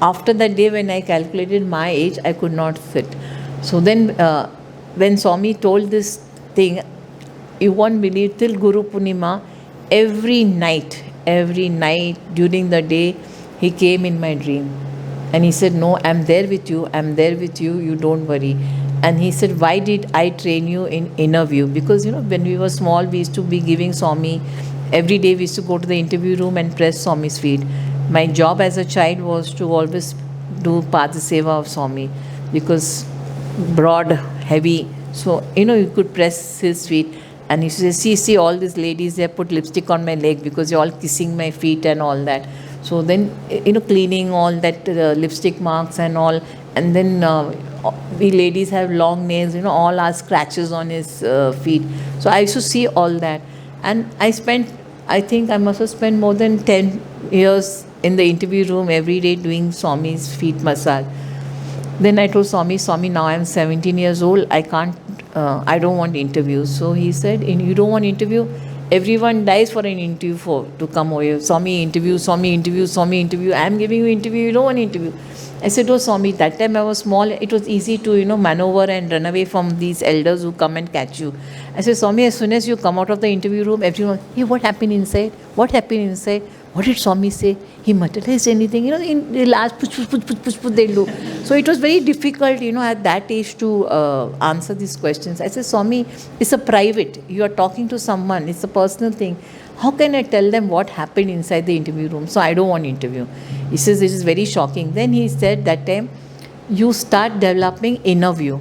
after that day when I calculated my age, I could not sit. So then when Swami told this thing, you won't believe, till Guru Purnima, every night during the day, he came in my dream. And he said, no, I'm there with you, you don't worry. And he said, why did I train you in inner view? Because, when we were small, we used to be giving Swami, every day we used to go to the interview room and press Swami's feet. My job as a child was to always do Padaseva of Swami, because broad, heavy. So, you could press his feet. And he used to say, see all these ladies, they put lipstick on my leg because you're all kissing my feet and all that. So then, cleaning all that lipstick marks and all. And then we ladies have long nails, all our scratches on his feet. So I used to see all that. And I think I must have spent more than 10 years in the interview room every day doing Swami's feet massage. Then I told Swami, now I'm 17 years old, I don't want interviews. So he said, you don't want interview? Everyone dies for an interview to come over here. Swami interview. I'm giving you interview, you don't want interview. I said, oh Swami, that time I was small, it was easy to, maneuver and run away from these elders who come and catch you. I said, Swami, as soon as you come out of the interview room, everyone, hey, what happened inside? What did Swami say? He materialized anything? In the last push, they do. So it was very difficult, at that age to answer these questions. I said, Swami, it's a private. You are talking to someone. It's a personal thing. How can I tell them what happened inside the interview room? So I don't want interview. He says, this is very shocking. Then he said that time, you start developing inner view.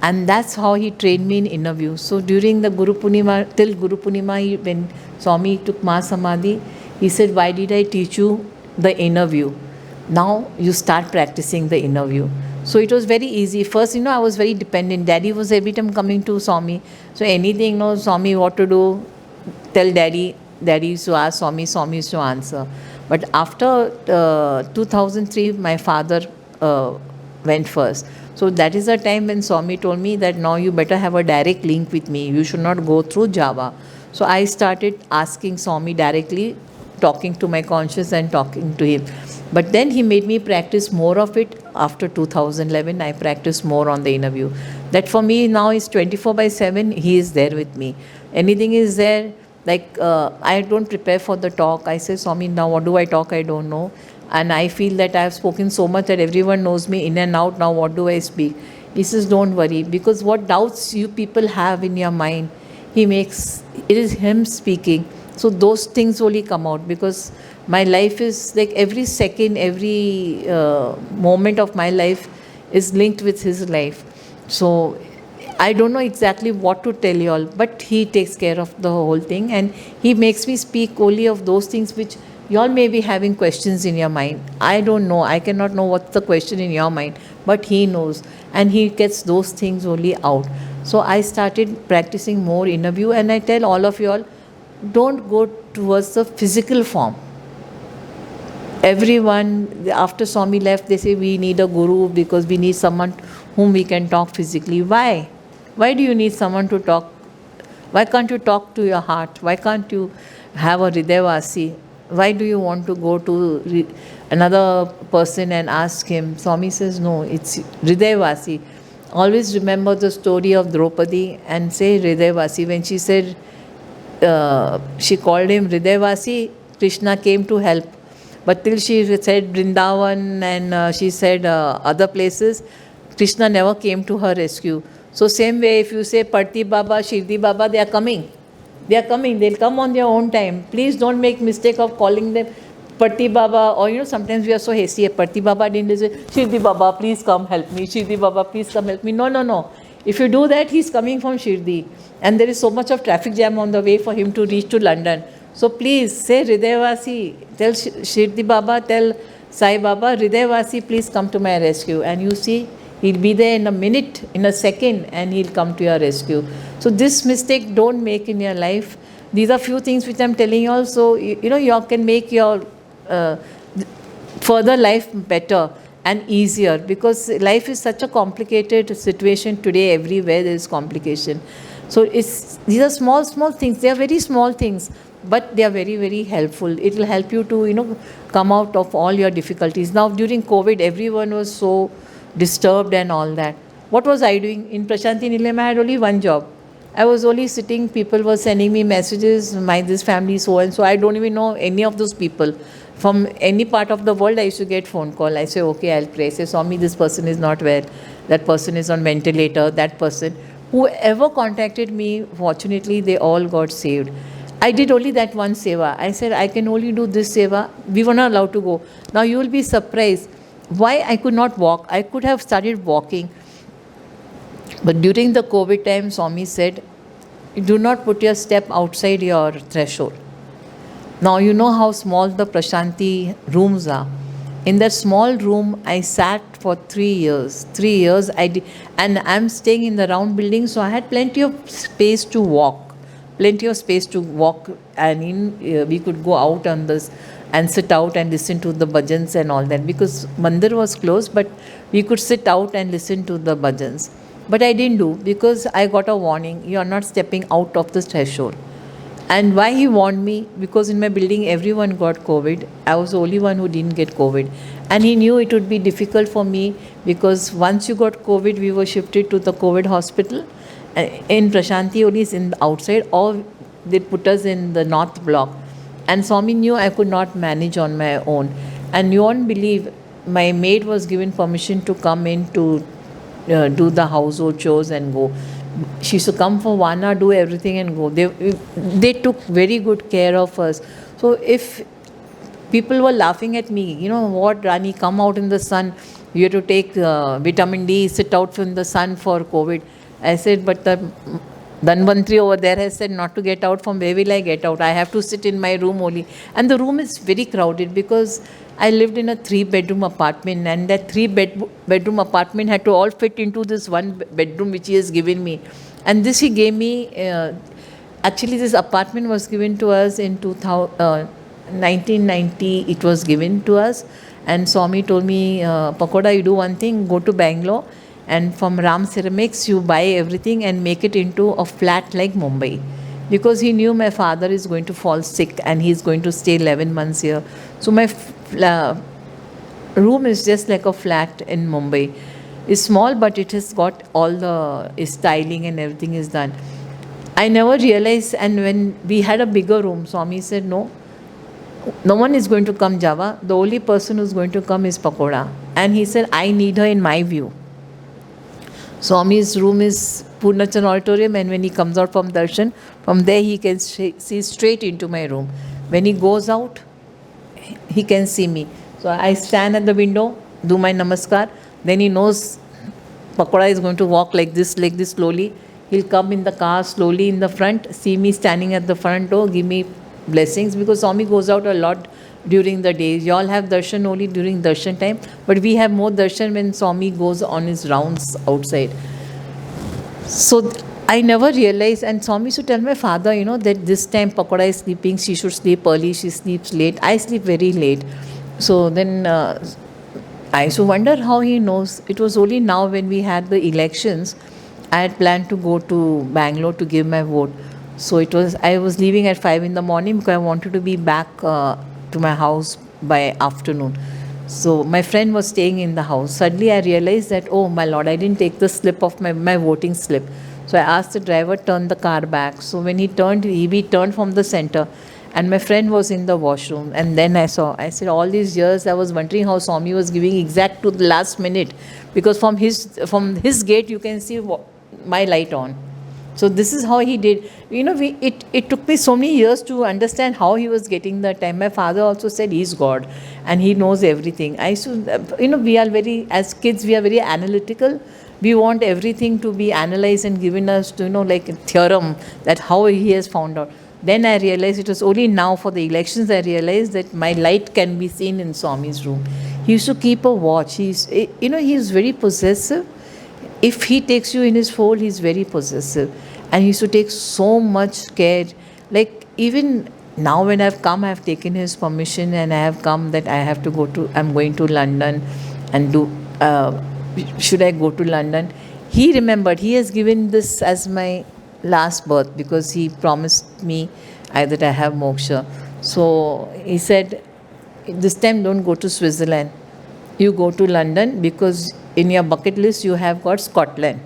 And that's how he trained me in inner view. So during the Guru Purnima, when Swami took Mahasamadhi, he said, why did I teach you the inner view? Now you start practicing the inner view. So it was very easy. First, I was very dependent. Daddy was every time coming to Swami. So anything, Swami, what to do, tell Daddy. Daddy used to ask Swami, Swami used to answer. But after 2003, my father went first. So that is the time when Swami told me that now you better have a direct link with me. You should not go through Java. So I started asking Swami directly, talking to my conscious and talking to him. But then he made me practice more of it. After 2011, I practiced more on the inner view. That for me now is 24/7, he is there with me. Anything is there, like I don't prepare for the talk. I say, Swami, now what do I talk? I don't know. And I feel that I have spoken so much that everyone knows me in and out. Now what do I speak? He says, don't worry, because what doubts you people have in your mind, it is him speaking. So those things only come out, because my life is like every second, every moment of my life is linked with his life. So I don't know exactly what to tell you all, but he takes care of the whole thing, and he makes me speak only of those things which you all may be having questions in your mind. I don't know. I cannot know what's the question in your mind, but he knows, and he gets those things only out. So I started practicing more inner view, and I tell all of you all, don't go towards the physical form. Everyone, after Swami left, they say we need a guru because we need someone whom we can talk physically. Why? Why do you need someone to talk? Why can't you talk to your heart? Why can't you have a Hridayavasi? Why do you want to go to another person and ask him? Swami says, no, it's Hridayavasi. Always remember the story of Draupadi and say Hridayavasi. When she said, she called him Hridayavasi, Krishna came to help. But till she said Vrindavan and she said other places, Krishna never came to her rescue. So same way, if you say Parthi Baba, Shirdi Baba, they are coming. They are coming. They'll come on their own time. Please don't make mistake of calling them Parthi Baba, or sometimes we are so hasty. Parthi Baba didn't say, Shirdi Baba, please come help me. Shirdi Baba, please come help me. No. If you do that, he's coming from Shirdi. And there is so much of traffic jam on the way for him to reach to London. So please say Hridayavasi, tell Shirdi Baba, tell Sai Baba, Hridayavasi, please come to my rescue. And you see, he'll be there in a minute, in a second, and he'll come to your rescue. So this mistake don't make in your life. These are few things which I'm telling you also, you can make your further life better and easier, because life is such a complicated situation today. Everywhere there is complication. So these are small things. They are very small things, but they are very, very helpful. It will help you to come out of all your difficulties. Now during COVID, everyone was so disturbed and all that. What was I doing in Prashanti Nilayam? I had only one job. I was only sitting. People were sending me messages. This family so and so. I don't even know any of those people. From any part of the world, I used to get phone call. I say, okay, I'll pray. I say, Swami, this person is not well. That person is on ventilator. That person. Whoever contacted me, fortunately, they all got saved. I did only that one seva. I said, I can only do this seva. We were not allowed to go. Now you will be surprised why I could not walk. I could have started walking. But during the COVID time, Swami said, do not put your step outside your threshold. Now you know how small the Prashanti rooms are. In that small room, I sat for 3 years. 3 years I did, and I'm staying in the round building, so I had plenty of space to walk. And we could go out on this and sit out and listen to the bhajans and all that, because mandir was closed, but we could sit out and listen to the bhajans. But I didn't do, because I got a warning, you are not stepping out of the threshold. And why he warned me? Because in my building everyone got COVID. I was the only one who didn't get COVID. And he knew it would be difficult for me, because once you got COVID, we were shifted to the COVID hospital. In Prashanti only is in the outside, or they put us in the north block. And Swami knew I could not manage on my own. And you won't believe, my maid was given permission to come in to do the household chores and go. She used to come for 1 hour, do everything and go. They took very good care of us. So if people were laughing at me, what, Rani, come out in the sun. You have to take vitamin D, sit out in the sun for COVID. I said, but the Dhanvantri over there has said not to get out. From where will I get out? I have to sit in my room only. And the room is very crowded, because I lived in a 3-bedroom apartment, and that 3-bedroom apartment had to all fit into this 1 bedroom which he has given me. And this he gave me, actually this apartment was given to us in 1990, it was given to us. And Swami told me, Pakoda, you do one thing, go to Bangalore, and from Ram Ceramics you buy everything and make it into a flat like Mumbai. Because he knew my father is going to fall sick and he is going to stay 11 months here. So my room is just like a flat in Mumbai. It's small, but it has got all the styling and everything is done. I never realized, and when we had a bigger room, Swami said, no one is going to come Java. The only person who's going to come is Pakoda. And he said, I need her in my view. Swami's room is Purnachan Auditorium, and when he comes out from Darshan, from there he can see straight into my room. When he goes out, he can see me. So I stand at the window, do my namaskar, then he knows Pakoda is going to walk like this slowly. He'll come in the car slowly in the front, see me standing at the front door, give me blessings, because Swami goes out a lot during the day. You all have darshan only during darshan time, but we have more darshan when Swami goes on his rounds outside. So I never realized, and Swami used to tell my father, that this time Pakoda is sleeping, she should sleep early, she sleeps late. I sleep very late. So then I used to wonder how he knows. It was only now when we had the elections, I had planned to go to Bangalore to give my vote. So I was leaving at 5 in the morning because I wanted to be back to my house by afternoon. So my friend was staying in the house. Suddenly I realized that, oh my Lord, I didn't take the slip of my voting slip. So I asked the driver, turn the car back. So when he turned from the center, and my friend was in the washroom. And then I said, all these years I was wondering how Swami was giving exact to the last minute, because from his gate you can see my light on. So this is how he did. It took me so many years to understand how he was getting the time. My father also said he's God and he knows everything. We are as kids, we are very analytical. We want everything to be analyzed and given us to, like a theorem that how he has found out. Then I realized, it was only now for the elections I realized that my light can be seen in Swami's room. He used to keep a watch. He's very possessive. If he takes you in his fold, he's very possessive. And he used to take so much care. Like, even now when I've come, I've taken his permission and I have come that I'm going to London and should I go to London? He remembered, he has given this as my last birth because he promised me that I have moksha. So he said, this time don't go to Switzerland. You go to London because in your bucket list you have got Scotland.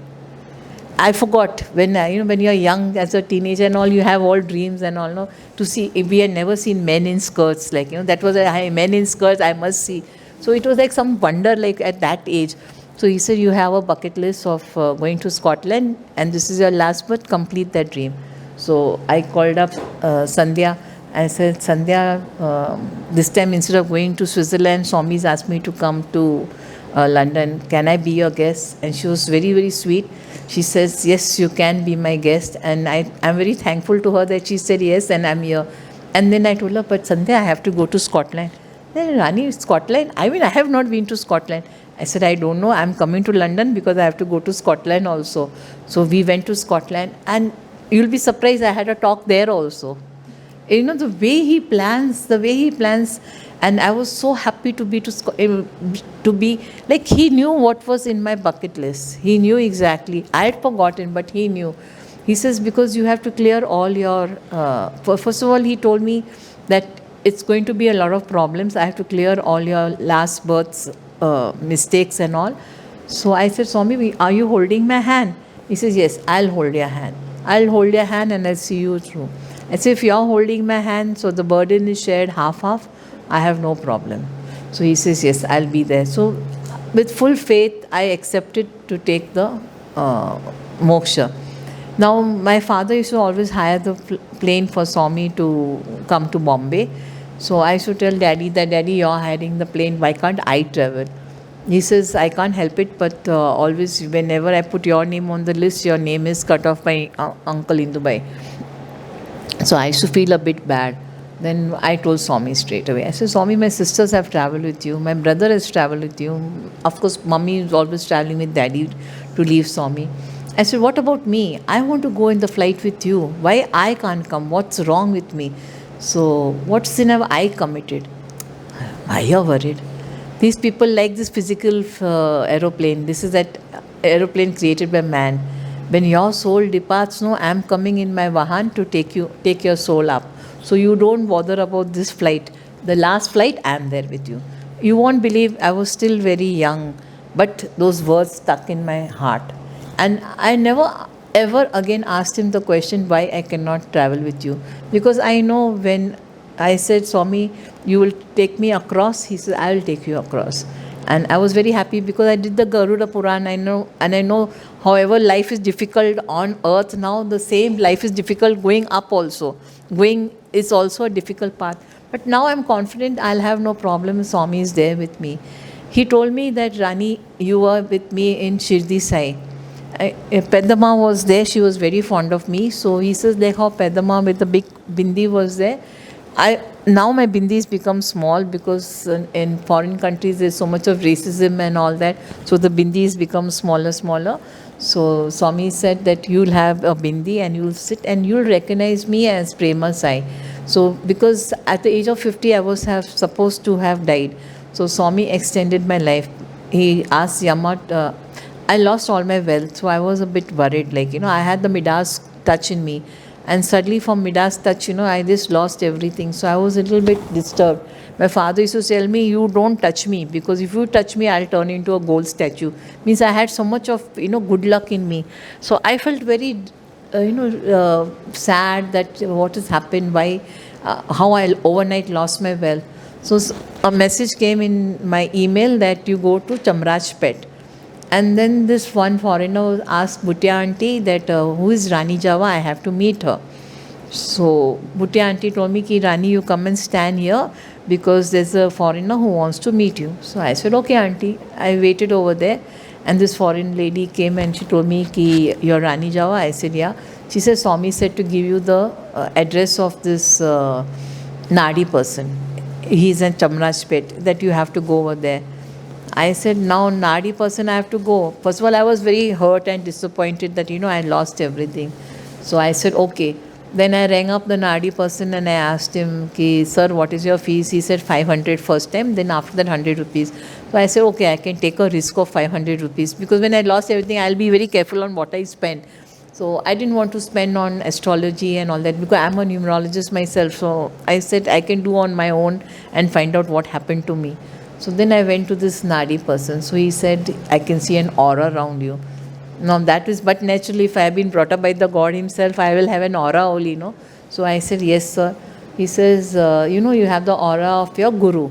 I forgot when when you're young as a teenager and all, you have all dreams and all. No, to see, if we had never seen men in skirts, like that was men in skirts. I must see. So it was like some wonder, like at that age. So he said, you have a bucket list of going to Scotland, and this is your last birth. Complete that dream. So I called up Sandhya. I said, Sandhya, this time instead of going to Switzerland, Swami's asked me to come to London. Can I be your guest? And she was very, very sweet. She says, yes, you can be my guest. And I'm very thankful to her that she said yes, and I'm here. And then I told her, but Sandhya, I have to go to Scotland. Then, Rani, Scotland? I mean, I have not been to Scotland. I said, I don't know. I'm coming to London because I have to go to Scotland also. So we went to Scotland, and you'll be surprised, I had a talk there also. The way he plans, and I was so happy to be like, he knew what was in my bucket list. He knew exactly. I had forgotten, but he knew. He says, because you have to clear all your, first of all, he told me that it's going to be a lot of problems. I have to clear all your last birth's mistakes and all. So I said, Swami, are you holding my hand? He says, yes, I'll hold your hand. I'll hold your hand and I'll see you through. I say, if you're holding my hand, so the burden is shared half-half, I have no problem. So he says, yes, I'll be there. So with full faith, I accepted to take the moksha. Now, my father used to always hire the plane for Swami to come to Bombay. So I used to tell Daddy that, Daddy, you're hiring the plane, why can't I travel? He says, I can't help it, but always, whenever I put your name on the list, your name is cut off by uncle in Dubai. So I used to feel a bit bad. Then I told Swami straight away. I said, Swami, my sisters have travelled with you. My brother has travelled with you. Of course, Mummy is always travelling with Daddy to leave Swami. I said, what about me? I want to go in the flight with you. Why I can't come? What's wrong with me? So what sin have I committed? Why are you worried? These people like this physical aeroplane. This is that aeroplane created by man. When your soul departs, no, I am coming in my vahan to take your soul up. So you don't bother about this flight. The last flight, I am there with you. You won't believe, I was still very young, but those words stuck in my heart. And I never ever again asked him the question why I cannot travel with you. Because I know when I said, Swami, you will take me across, he said, I will take you across. And I was very happy because I did the Garuda Puran. I know, however life is difficult on earth now, the same life is difficult going up also. Going is also a difficult path. But now I'm confident I'll have no problem. Swami is there with me. He told me that, Rani, you were with me in Shirdi Sai. Pedama was there. She was very fond of me. So he says, like how Pedama with the big bindi was there. Now my bindis become small because in foreign countries there's so much of racism and all that. So the bindis become smaller. So Swami said that you'll have a bindi and you'll sit and you'll recognize me as Prema Sai. So because at the age of 50 I was supposed to have died. So Swami extended my life. He asked Yama, I lost all my wealth, so I was a bit worried. I had the Midas touch in me. And suddenly from Midas touch, I just lost everything. So I was a little bit disturbed. My father used to tell me, you don't touch me, because if you touch me, I'll turn into a gold statue. Means I had so much of, good luck in me. So I felt very, sad that what has happened, why, how I overnight lost my wealth. So a message came in my email that you go to Chamraj Pet. And then this one foreigner asked Bhutia auntie that who is Rani Java, I have to meet her. So Bhutia auntie told me, ki Rani, you come and stand here because there's a foreigner who wants to meet you. So I said, okay auntie. I waited over there and this foreign lady came and she told me, ki you're Rani Java. I said, yeah. She said, Swami said to give you the address of this Nadi person. He's in Chamrajpet, that you have to go over there. I said, now Nadi person I have to go. First of all, I was very hurt and disappointed that, I lost everything. So I said, okay. Then I rang up the Nadi person and I asked him, Ki, sir, what is your fees? He said 500 first time, then after that 100 rupees. So I said, okay, I can take a risk of 500 rupees because when I lost everything, I'll be very careful on what I spend. So I didn't want to spend on astrology and all that because I'm a numerologist myself. So I said I can do on my own and find out what happened to me. So then I went to this Nadi person. So he said, I can see an aura around you. Now that is, but naturally if I have been brought up by the God himself, I will have an aura only, So I said, yes, sir. He says, you have the aura of your guru.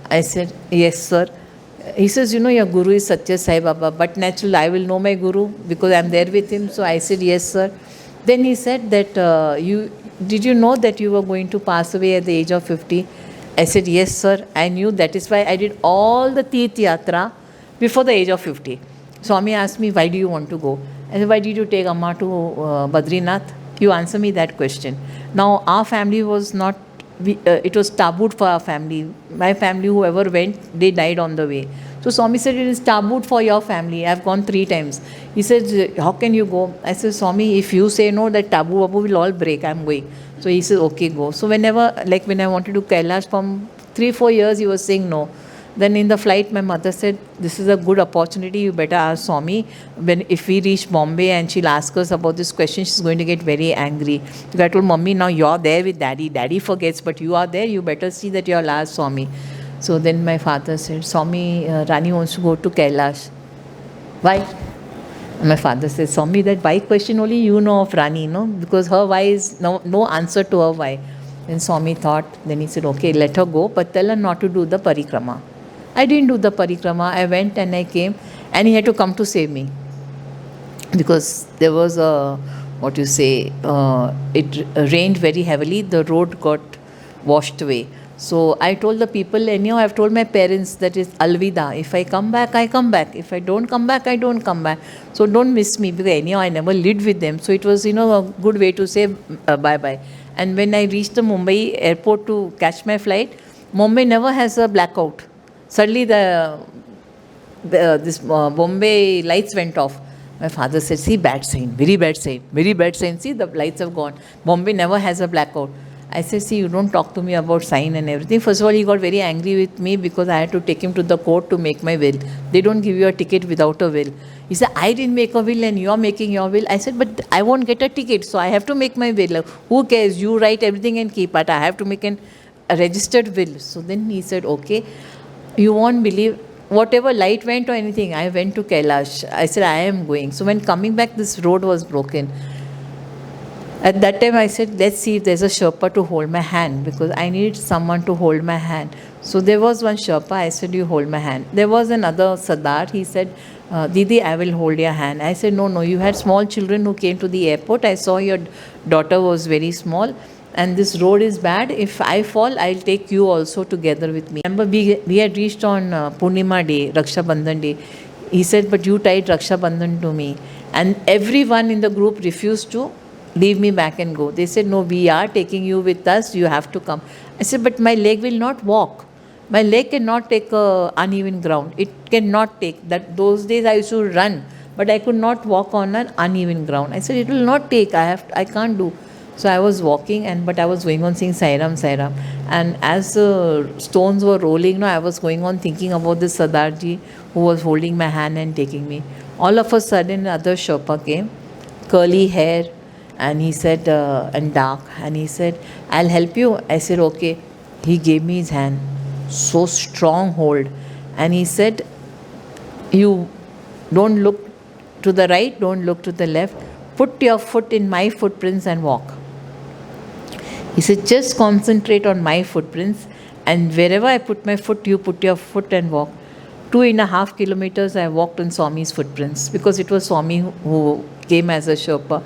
I said, yes, sir. He says, your guru is Sathya Sai Baba, but naturally I will know my guru because I am there with him. So I said, yes, sir. Then he said that, did you know that you were going to pass away at the age of 50? I said, yes, sir. I knew. That is why I did all the Tirth Yatra before the age of 50. Swami asked me, why do you want to go? I said, why did you take Amma to Badrinath? You answer me that question. Now, our family was not, it was tabooed for our family. My family, whoever went, they died on the way. So Swami said, it is tabooed for your family. I have gone 3 times. He said, how can you go? I said, Swami, if you say no, that taboo will all break. I am going. So he said, okay, go. So whenever, like when I wanted to Kailash from 3-4 years, he was saying no. Then in the flight, my mother said, this is a good opportunity, you better ask Swami. If we reach Bombay and she'll ask us about this question, she's going to get very angry. So I told Mummy, now you're there with Daddy. Daddy forgets, but you are there, you better see that you'll ask Swami. So then my father said, Swami, Rani wants to go to Kailash. Why? And my father said, Swami, that why question only you know of Rani, because her why is no answer to her why. Then Swami thought, then he said, okay, let her go, but tell her not to do the parikrama. I didn't do the parikrama. I went and I came, and he had to come to save me. Because there was it rained very heavily, the road got washed away. So I told the people, anyhow, I've told my parents that is Alvida. If I come back, I come back. If I don't come back, I don't come back. So don't miss me, because anyhow, I never lived with them. So it was, a good way to say bye-bye. And when I reached the Mumbai airport to catch my flight, Mumbai never has a blackout. Suddenly this Bombay lights went off. My father said, see, bad sign, very bad sign, very bad sign. See, the lights have gone. Bombay never has a blackout. I said, see, you don't talk to me about sign and everything. First of all, he got very angry with me because I had to take him to the court to make my will. They don't give you a ticket without a will. He said, I didn't make a will and you're making your will. I said, but I won't get a ticket, so I have to make my will. Who cares? You write everything and keep it. I have to make a registered will. So then he said, okay. You won't believe, whatever light went or anything, I went to Kailash. I said, I am going. So when coming back, this road was broken. At that time, I said, let's see if there's a Sherpa to hold my hand, because I needed someone to hold my hand. So there was one Sherpa. I said, you hold my hand. There was another Sardar. He said, Didi, I will hold your hand. I said, no, you had small children who came to the airport. I saw your daughter was very small. And this road is bad. If I fall, I'll take you also together with me. Remember, we had reached on Purnima day, Raksha Bandhan day. He said, but you tied Raksha Bandhan to me. And everyone in the group refused to leave me back and go. They said, no, we are taking you with us. You have to come. I said, but my leg will not walk. My leg cannot take uneven ground. It cannot take. Those days I used to run, but I could not walk on an uneven ground. I said, it will not take. I can't do. So I was walking, but I was going on saying Sai Ram, Sai Ram. And as the stones were rolling, I was going on thinking about this Sardarji who was holding my hand and taking me. All of a sudden, another Sherpa came, curly hair, and he said, and dark, and he said, I'll help you. I said, okay. He gave me his hand, so strong hold. And he said, you don't look to the right, don't look to the left. Put your foot in my footprints and walk. He said, just concentrate on my footprints, and wherever I put my foot, you put your foot and walk. 2.5 kilometers I walked on Swami's footprints, because it was Swami who came as a Sherpa.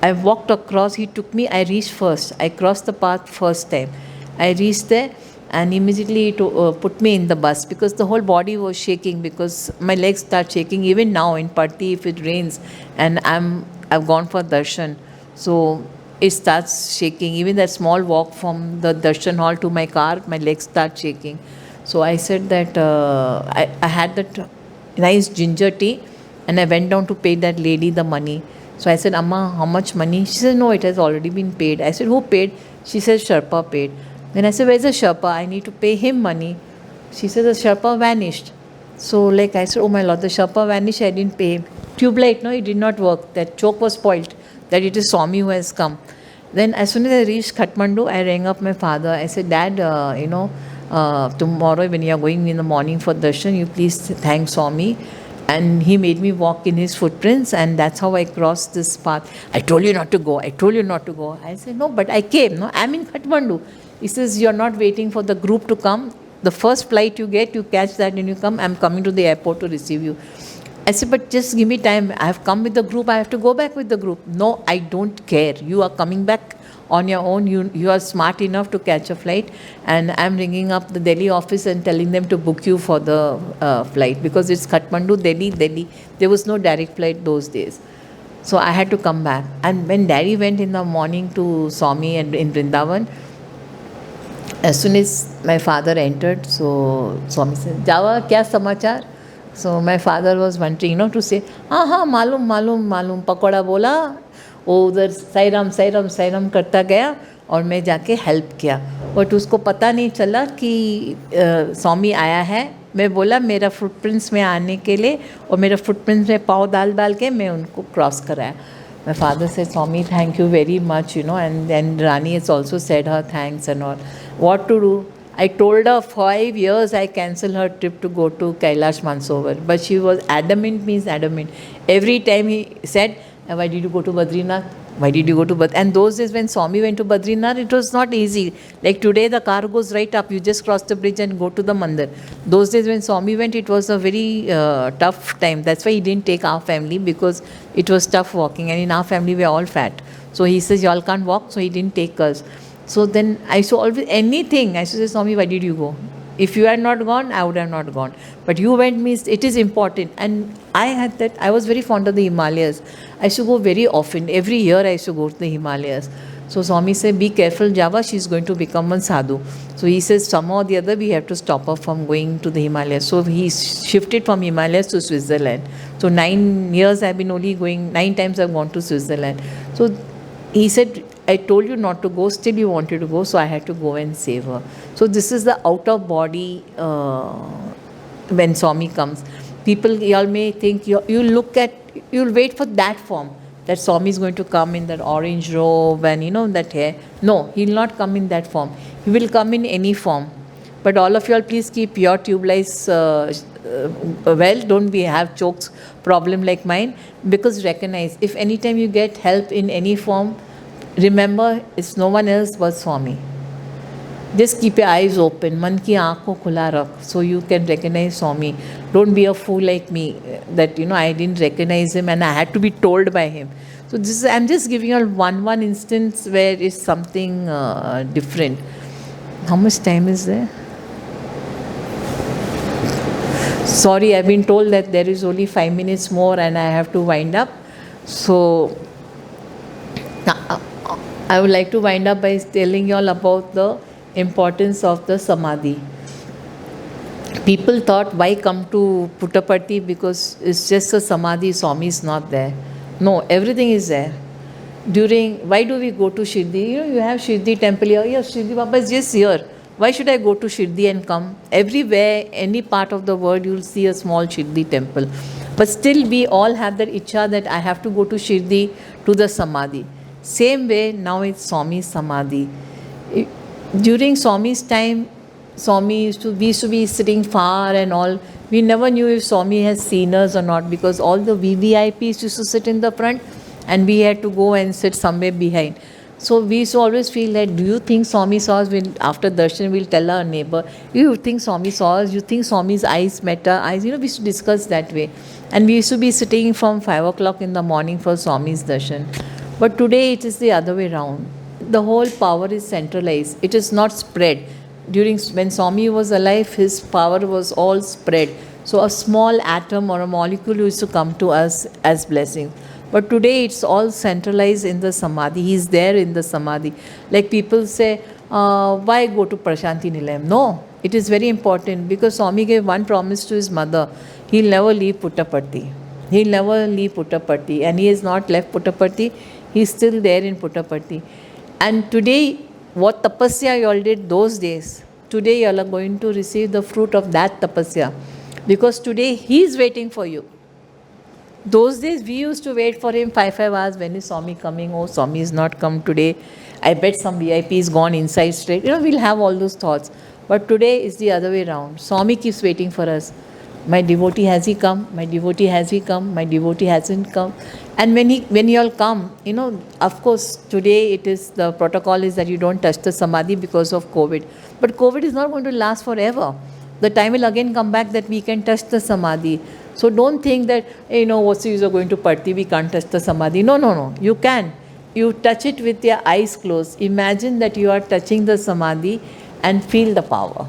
I walked across, he took me, I reached first. I crossed the path first time. I reached there, and immediately he put me in the bus, because the whole body was shaking, because my legs start shaking. Even now in Parthi, if it rains and I've gone for darshan, So it starts shaking. Even that small walk from the darshan hall to my car, my legs start shaking. So I said that I had that nice ginger tea, and I went down to pay that lady the money. So I said, Amma, how much money? She said, no, it has already been paid. I said, who paid? She said, Sherpa paid. Then I said, where's the Sherpa? I need to pay him money. She said, the Sherpa vanished. So like I said, oh my Lord, the Sherpa vanished, I didn't pay him. Tube light, no, it did not work. That choke was spoilt, that it is Swami who has come. Then as soon as I reached Kathmandu, I rang up my father. I said, Dad, tomorrow when you are going in the morning for darshan, you please thank Swami. And he made me walk in his footprints, and that's how I crossed this path. I told you not to go. I told you not to go. I said, no, but I came. No, I'm in Kathmandu. He says, you're not waiting for the group to come. The first flight you get, you catch that and you come. I'm coming to the airport to receive you. I said, but just give me time. I have come with the group. I have to go back with the group. No, I don't care. You are coming back on your own. You are smart enough to catch a flight. And I'm ringing up the Delhi office and telling them to book you for the flight, because it's Kathmandu, Delhi. There was no direct flight those days. So I had to come back. And when Daddy went in the morning to Swami and in Vrindavan, as soon as my father entered, so Swami said, Java, kya samachar? So my father was wanting, to say, हाँ मालूम पकौड़ा बोला, वो उधर साई राम करता गया और मैं जाके हेल्प किया. बट उसको पता नहीं चला कि स्वामी आया है. मैं बोला मेरा फुटप्रिंट्स में आने के लिए, और मेरा फुटप्रिंट्स में पाँव डाल के मैं उनको क्रॉस कराया. My father said, Swami, thank you very much, and then Rani has also said her thanks and all. What to do? I told her 5 years I cancelled her trip to go to Kailash Mansovar. But she was adamant. Every time he said, why did you go to Badrinath? Why did you go to Badrinath? And those days when Swami went to Badrinath, it was not easy. Like today, the car goes right up. You just cross the bridge and go to the mandir. Those days when Swami went, it was a very tough time. That's why he didn't take our family, because it was tough walking. And in our family, we are all fat. So he says, y'all can't walk, so he didn't take us. So then I used to always, anything, I used to say, Swami, why did you go? If you had not gone, I would have not gone. But you went, means it is important. And I had that, I was very fond of the Himalayas. I used to go very often. Every year I used to go to the Himalayas. So Swami said, be careful, Java, she's going to become a sadhu. So he says, somehow or the other, we have to stop her from going to the Himalayas. So he shifted from Himalayas to Switzerland. So 9 years I've been only going, 9 times I've gone to Switzerland. So he said, I told you not to go, still you wanted to go, so I had to go and save her. So this is the out of body when Swami comes. People, y'all may think, you'll wait for that form, that Swami is going to come in that orange robe and that hair. No, he'll not come in that form. He will come in any form. But all of y'all, please keep your tube lights well. Don't have chokes problem like mine, because recognize, if anytime you get help in any form, remember, it's no one else but Swami. Just keep your eyes open, man ki aankh ko khula rakh, so you can recognize Swami. Don't be a fool like me, that I didn't recognize him and I had to be told by him. So I'm just giving you one instance where it's something different. How much time is there? Sorry, I've been told that there is only 5 minutes more and I have to wind up. So I would like to wind up by telling you all about the importance of the samadhi. People thought, why come to Puttaparthi, because it's just a samadhi, Swami is not there. No, everything is there. Why do we go to Shirdi? You have Shirdi temple here. Yes, Shirdi Baba is just here. Why should I go to Shirdi and come? Everywhere, any part of the world, you'll see a small Shirdi temple. But still, we all have that icha that I have to go to Shirdi to the samadhi. Same way, now it's Swami's samadhi. During Swami's time, we used to be sitting far and all. We never knew if Swami has seen us or not, because all the VVIPs used to sit in the front and we had to go and sit somewhere behind. So we used to always feel that, do you think Swami saw us? After darshan, we'll tell our neighbor, you think Swami saw us? You think Swami's eyes met our eyes? We used to discuss that way. And we used to be sitting from 5 o'clock in the morning for Swami's darshan. But today it is the other way around. The whole power is centralized. It is not spread. When Swami was alive, his power was all spread. So a small atom or a molecule used to come to us as blessings. But today it's all centralized in the samadhi. He's there in the samadhi. Like people say, why go to Prashanti Nilayam? No, it is very important because Swami gave one promise to his mother. He'll never leave Puttaparthi. He'll never leave Puttaparthi. And he has not left Puttaparthi. He's still there in Puttaparthi. And today, what tapasya you all did those days, today you all are going to receive the fruit of that tapasya. Because today he is waiting for you. Those days we used to wait for him 5 hours. When is Swami coming? Oh, Swami is not come today. I bet some VIP is gone inside straight. We'll have all those thoughts. But today is the other way around. Swami keeps waiting for us. My devotee, has he come? My devotee, has he come? My devotee hasn't come. And when you all come, of course, today it is, the protocol is that you don't touch the samadhi because of COVID. But COVID is not going to last forever. The time will again come back that we can touch the samadhi. So don't think that, what's the use of going to Parthi, we can't touch the samadhi. No. You can. You touch it with your eyes closed. Imagine that you are touching the samadhi and feel the power.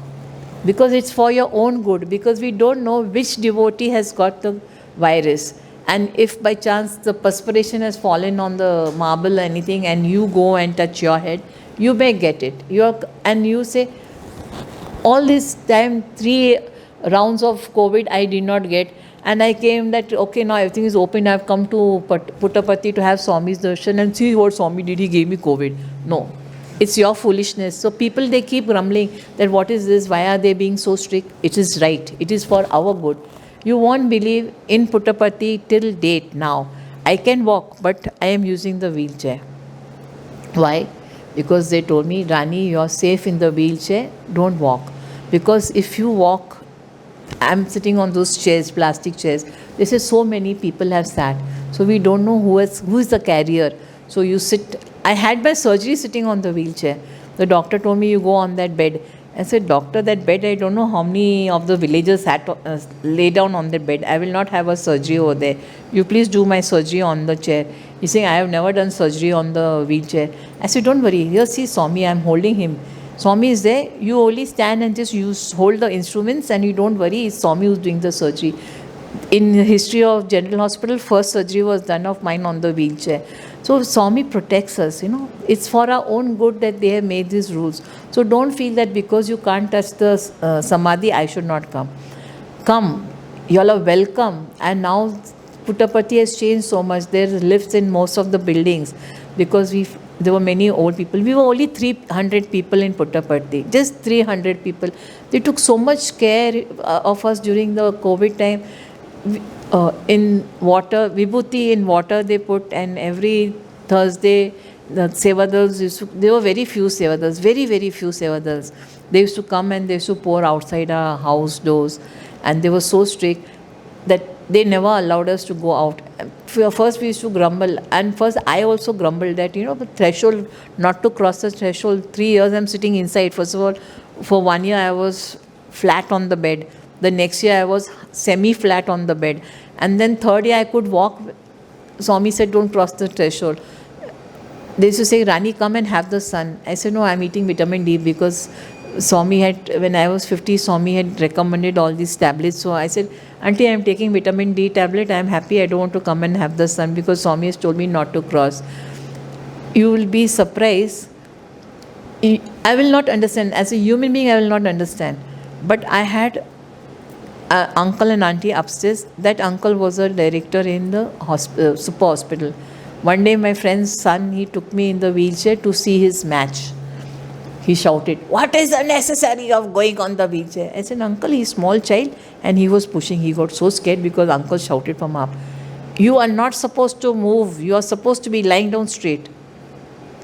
Because it's for your own good. Because we don't know which devotee has got the virus. And if by chance the perspiration has fallen on the marble or anything and you go and touch your head, you may get it. And you say, all this time, 3 rounds of COVID I did not get. And I came that, okay, now everything is open. I have come to Puttaparthi to have Swami's darshan and see what Swami did. He gave me COVID. No. It's your foolishness. So people, they keep grumbling that what is this? Why are they being so strict? It is right. It is for our good. You won't believe, in Puttaparthi till date now, I can walk, but I am using the wheelchair. Why? Because they told me, Rani, you are safe in the wheelchair. Don't walk. Because if you walk, I'm sitting on those chairs, plastic chairs. They say so many people have sat. So we don't know who is the carrier. So you sit. I had my surgery sitting on the wheelchair. The doctor told me, you go on that bed. I said, doctor, that bed, I don't know how many of the villagers lay down on that bed. I will not have a surgery over there. You please do my surgery on the chair. He's saying, I have never done surgery on the wheelchair. I said, don't worry. Here, see Swami, I'm holding him. Swami is there. You only stand and just hold the instruments and you don't worry. It's Swami who's doing the surgery. In the history of General Hospital, first surgery was done of mine on the wheelchair. So Swami protects us, It's for our own good that they have made these rules. So don't feel that because you can't touch the samadhi, I should not come. Come. You all are welcome. And now Puttaparthi has changed so much. There are lifts in most of the buildings because there were many old people. We were only 300 people in Puttaparthi, just 300 people. They took so much care of us during the COVID time. In water, vibhuti in water they put, and every Thursday the sevadals there were very few sevadals, very, very few sevadals. They used to come and they used to pour outside our house doors, and they were so strict that they never allowed us to go out. First we used to grumble, and first I also grumbled that, the threshold, not to cross the threshold. 3 years I'm sitting inside. First of all, for 1 year I was flat on the bed. The next year I was semi-flat on the bed. And then third year I could walk. Swami said, don't cross the threshold. They used to say, Rani, come and have the sun. I said, no, I'm eating vitamin D because Swami had, when I was 50, Swami had recommended all these tablets. So I said, Auntie, I'm taking vitamin D tablet. I'm happy. I don't want to come and have the sun because Swami has told me not to cross. You will be surprised. I will not understand. As a human being, I will not understand. But I had uncle and auntie upstairs. That uncle was a director in the super hospital. One day my friend's son, he took me in the wheelchair to see his match. He shouted, what is the necessity of going on the wheelchair? I said, uncle, he's a small child and he was pushing. He got so scared because uncle shouted from up. You are not supposed to move. You are supposed to be lying down straight.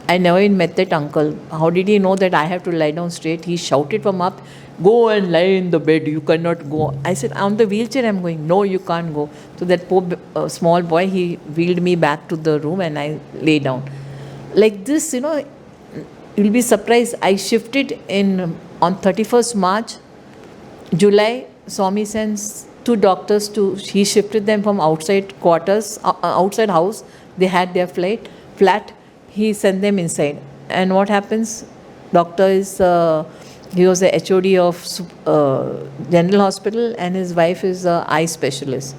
I never even met that uncle. How did he know that I have to lie down straight? He shouted from up, go and lie in the bed. You cannot go. I said, on the wheelchair I'm going. No, you can't go. So that poor small boy, he wheeled me back to the room and I lay down. Like this, you'll be surprised. I shifted on 31st March, July, Swami sends 2 doctors he shifted them from outside quarters, outside house. They had their flat. He sent them inside. And what happens? Doctor is, he was the HOD of General Hospital and his wife is an eye specialist.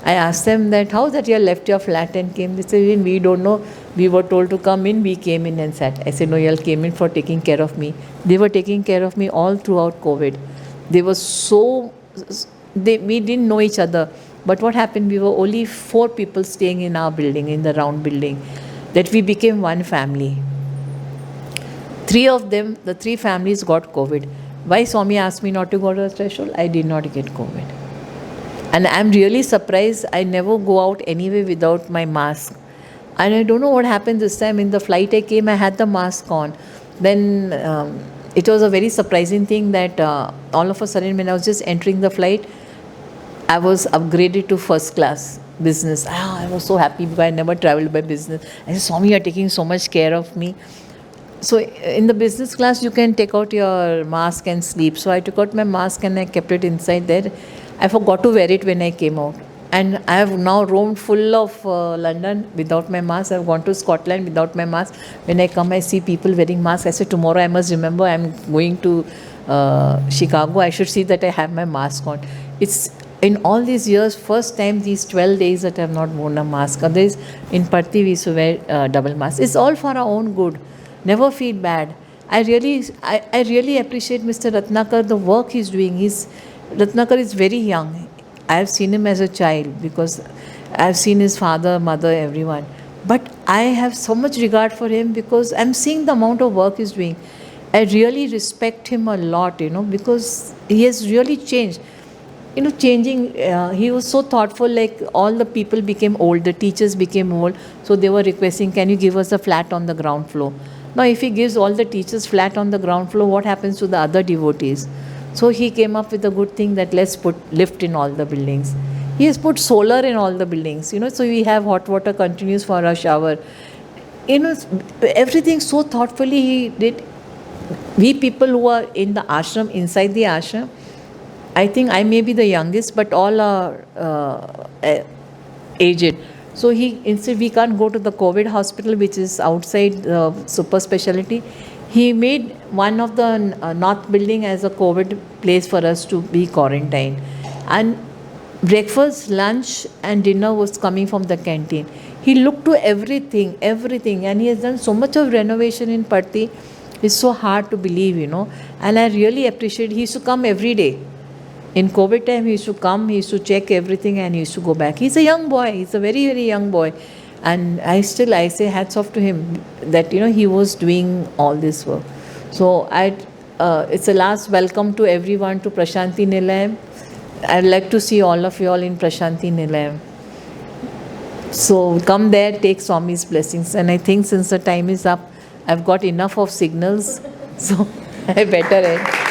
I asked them that, how that you left your flat and came? They said, we don't know. We were told to come in. We came in and sat. I said, no, you all came in for taking care of me. They were taking care of me all throughout COVID. They were so, we didn't know each other. But what happened, we were only 4 people staying in our building, in the round building, that we became one family. 3 of them, the 3 families got COVID. Why Swami asked me not to go to the threshold? I did not get COVID. And I'm really surprised. I never go out anyway without my mask. And I don't know what happened this time. In the flight I came, I had the mask on. Then it was a very surprising thing that all of a sudden when I was just entering the flight, I was upgraded to first class business. I was so happy because I never traveled by business. I said, Swami, you are taking so much care of me. So in the business class, you can take out your mask and sleep. So I took out my mask and I kept it inside there. I forgot to wear it when I came out. And I have now roamed full of London without my mask. I've gone to Scotland without my mask. When I come, I see people wearing masks. I say, tomorrow I must remember I'm going to Chicago. I should see that I have my mask on. It's in all these years, first time these 12 days that I have not worn a mask. Otherwise, in Parthi we used to wear double mask. It's all for our own good. Never feel bad. I really appreciate Mr. Ratnakar, the work he's doing. Ratnakar is very young. I have seen him as a child because I have seen his father, mother, everyone. But I have so much regard for him because I'm seeing the amount of work he's doing. I really respect him a lot, because he has really changed. Changing, he was so thoughtful, like all the people became old, the teachers became old, so they were requesting, can you give us a flat on the ground floor? Now, if he gives all the teachers flat on the ground floor, what happens to the other devotees? So he came up with a good thing that let's put lift in all the buildings. He has put solar in all the buildings, so we have hot water continues for our shower. Everything so thoughtfully he did. We people who are in the ashram, inside the ashram, I think I may be the youngest, but all are aged. So instead we can't go to the COVID hospital, which is outside super specialty. He made one of the north building as a COVID place for us to be quarantined. And breakfast, lunch and dinner was coming from the canteen. He looked to everything. And he has done so much of renovation in Parthi. It's so hard to believe, And I really appreciate, he used to come every day. In COVID time, he used to come, he used to check everything and he used to go back. He's a young boy. He's a very, very young boy. And I say hats off to him that, he was doing all this work. So it's a last welcome to everyone to Prashanti Nilayam. I'd like to see all of you all in Prashanti Nilayam. So come there, take Swami's blessings. And I think since the time is up, I've got enough of signals. So I better end.